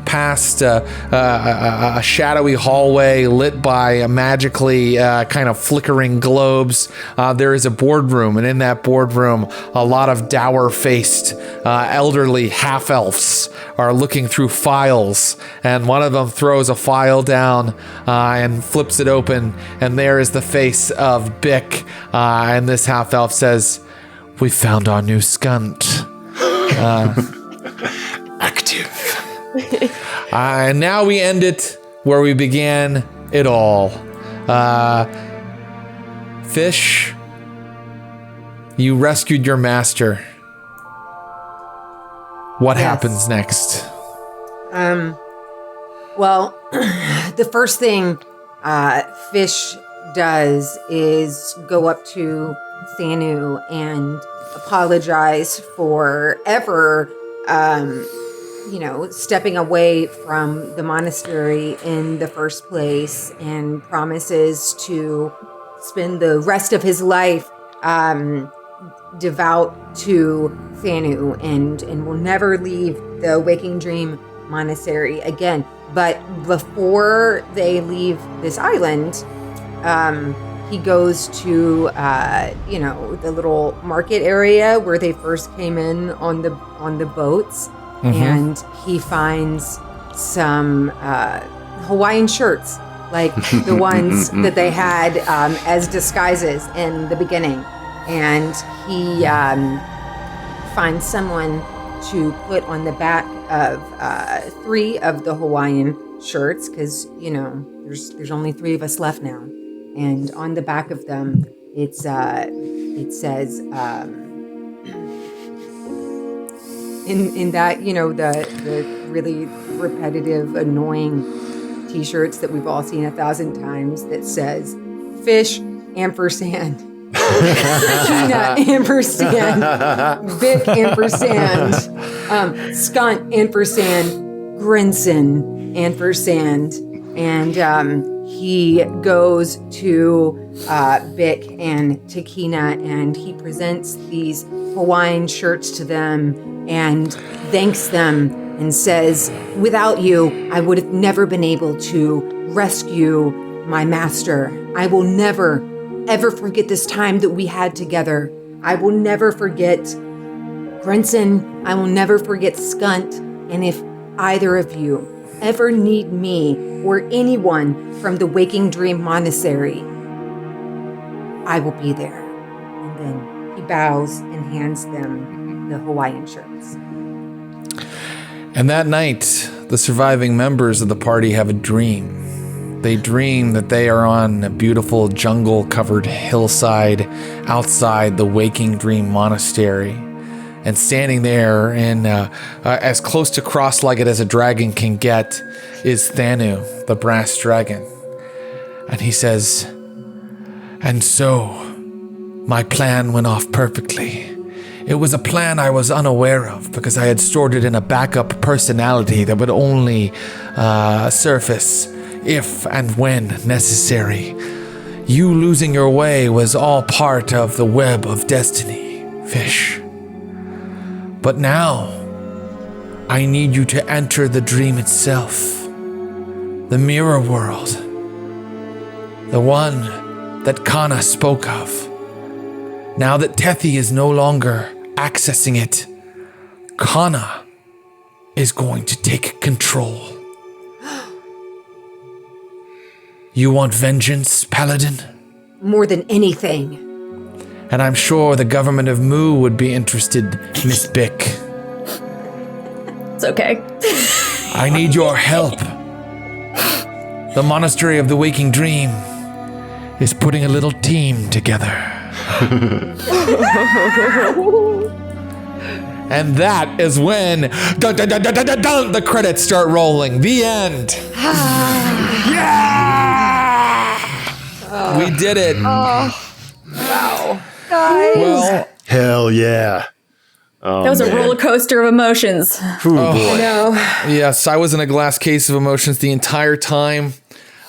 past a shadowy hallway lit by magically kind of flickering globes, there is a boardroom. And in that boardroom, a lot of dour-faced, elderly half-elves are looking through files. And one of them throws a file down and flips it open. And there is the face of Bick, and this half elf says, "We found our new skunt." Active. And now we end it where we began it all. Fish, you rescued your master. What happens next? Well, the first thing Fish does is go up to Thanu and apologize for ever, stepping away from the monastery in the first place, and promises to spend the rest of his life devout to Thanu and will never leave the Waking Dream Monastery again. But before they leave this island, he goes to the little market area where they first came in on the boats, and he finds some Hawaiian shirts, like the ones that they had as disguises in the beginning, and he finds someone to put on the back of 3 of the Hawaiian shirts, because there's only 3 of us left now. And on the back of them, it says in that the really repetitive, annoying T-shirts that we've all seen 1,000 times, that says "Fish ampersand." Kina ampersand, Vic ampersand, Skunt ampersand, Grinson ampersand, and he goes to Vic and Takina, and he presents these Hawaiian shirts to them and thanks them and says, "Without you, I would have never been able to rescue my master. I will never ever forget this time that we had together. I will never forget Grinson. I will never forget Skunt. And if either of you ever need me or anyone from the Waking Dream Monastery, I will be there." And then he bows and hands them the Hawaiian shirts. And that night, the surviving members of the party have a dream. They dream that they are on a beautiful jungle-covered hillside outside the Waking Dream Monastery. And standing there in as close to cross-legged as a dragon can get is Thanu, the brass dragon. And he says, "And so, my plan went off perfectly. It was a plan I was unaware of because I had stored it in a backup personality that would only surface if and when necessary. You losing your way was all part of the web of destiny, Fish. But now, I need you to enter the dream itself. The mirror world. The one that Kana spoke of. Now that Tethy is no longer accessing it, Kana is going to take control. You want vengeance, Paladin? More than anything. And I'm sure the government of Mu would be interested, Miss Bick. It's okay. I need your help. The Monastery of the Waking Dream is putting a little team together. And that is when dun, dun, dun, dun, dun, dun, dun, the credits start rolling. The end. Yeah! We did it. Wow. Well, Hell yeah. That was a roller coaster of emotions. Ooh, boy. No. yes, I was in a glass case of emotions the entire time.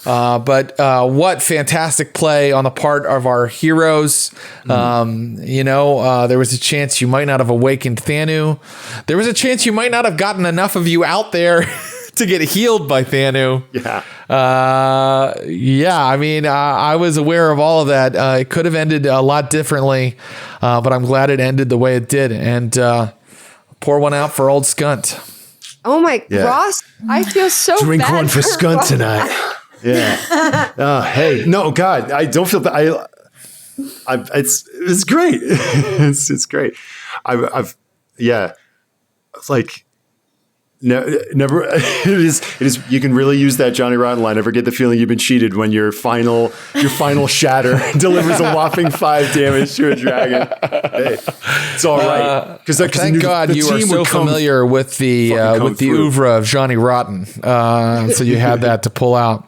But what fantastic play on the part of our heroes. There was a chance you might not have awakened Thanu. There was a chance you might not have gotten enough of you out there to get healed by Thanu. Yeah. I was aware of all of that. It could have ended a lot differently, but I'm glad it ended the way it did. And pour one out for old Skunt. Oh my, Yeah. Ross, I feel so Drink bad one for Skunt Ross. tonight. Yeah. Hey, no, God, I don't feel that. It's great. it's great. It's like never. It is. You can really use that Johnny Rotten line. Never get the feeling you've been cheated when your final shatter delivers a whopping 5 damage to a dragon. Hey, it's all right. Because Thank God you are so familiar with the oeuvre of Johnny Rotten, so you had that to pull out.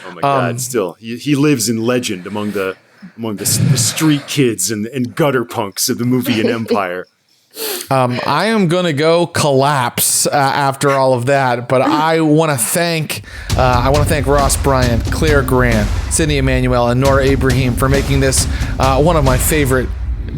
Oh my God! Still, he lives in legend among the street kids and gutter punks of the movie and Empire. I am going to go collapse after all of that, but I want to thank Ross Bryant, Clare Grant, Sydney Amanuel, and Noura Ibrahim for making this one of my favorite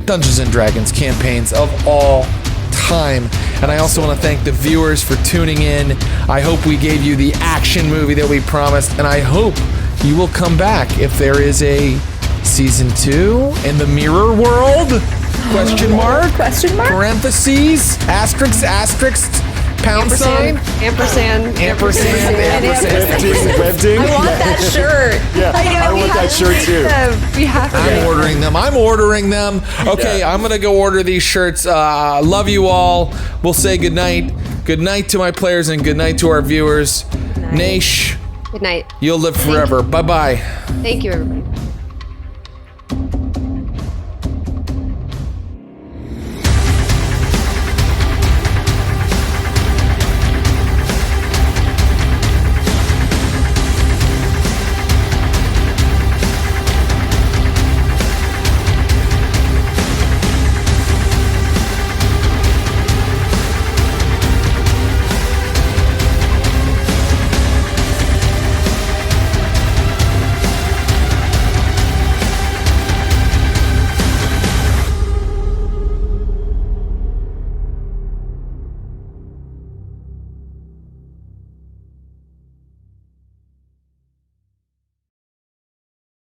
Dungeons and Dragons campaigns of all time. And I also want to thank the viewers for tuning in. I hope we gave you the action movie that we promised, and I hope you will come back if there is a season 2 in the mirror world. Question mark? Parentheses? Asterisk? Pound sign? Ampersand. Webding. I want that shirt. Yeah, I want that shirt too. We have to. I'm ordering them. Okay, Yeah. I'm going to go order these shirts. Love you all. We'll say goodnight. Good night to my players and good night to our viewers. Naish, Good night. you'll live forever. Bye-bye. Thank you, everybody.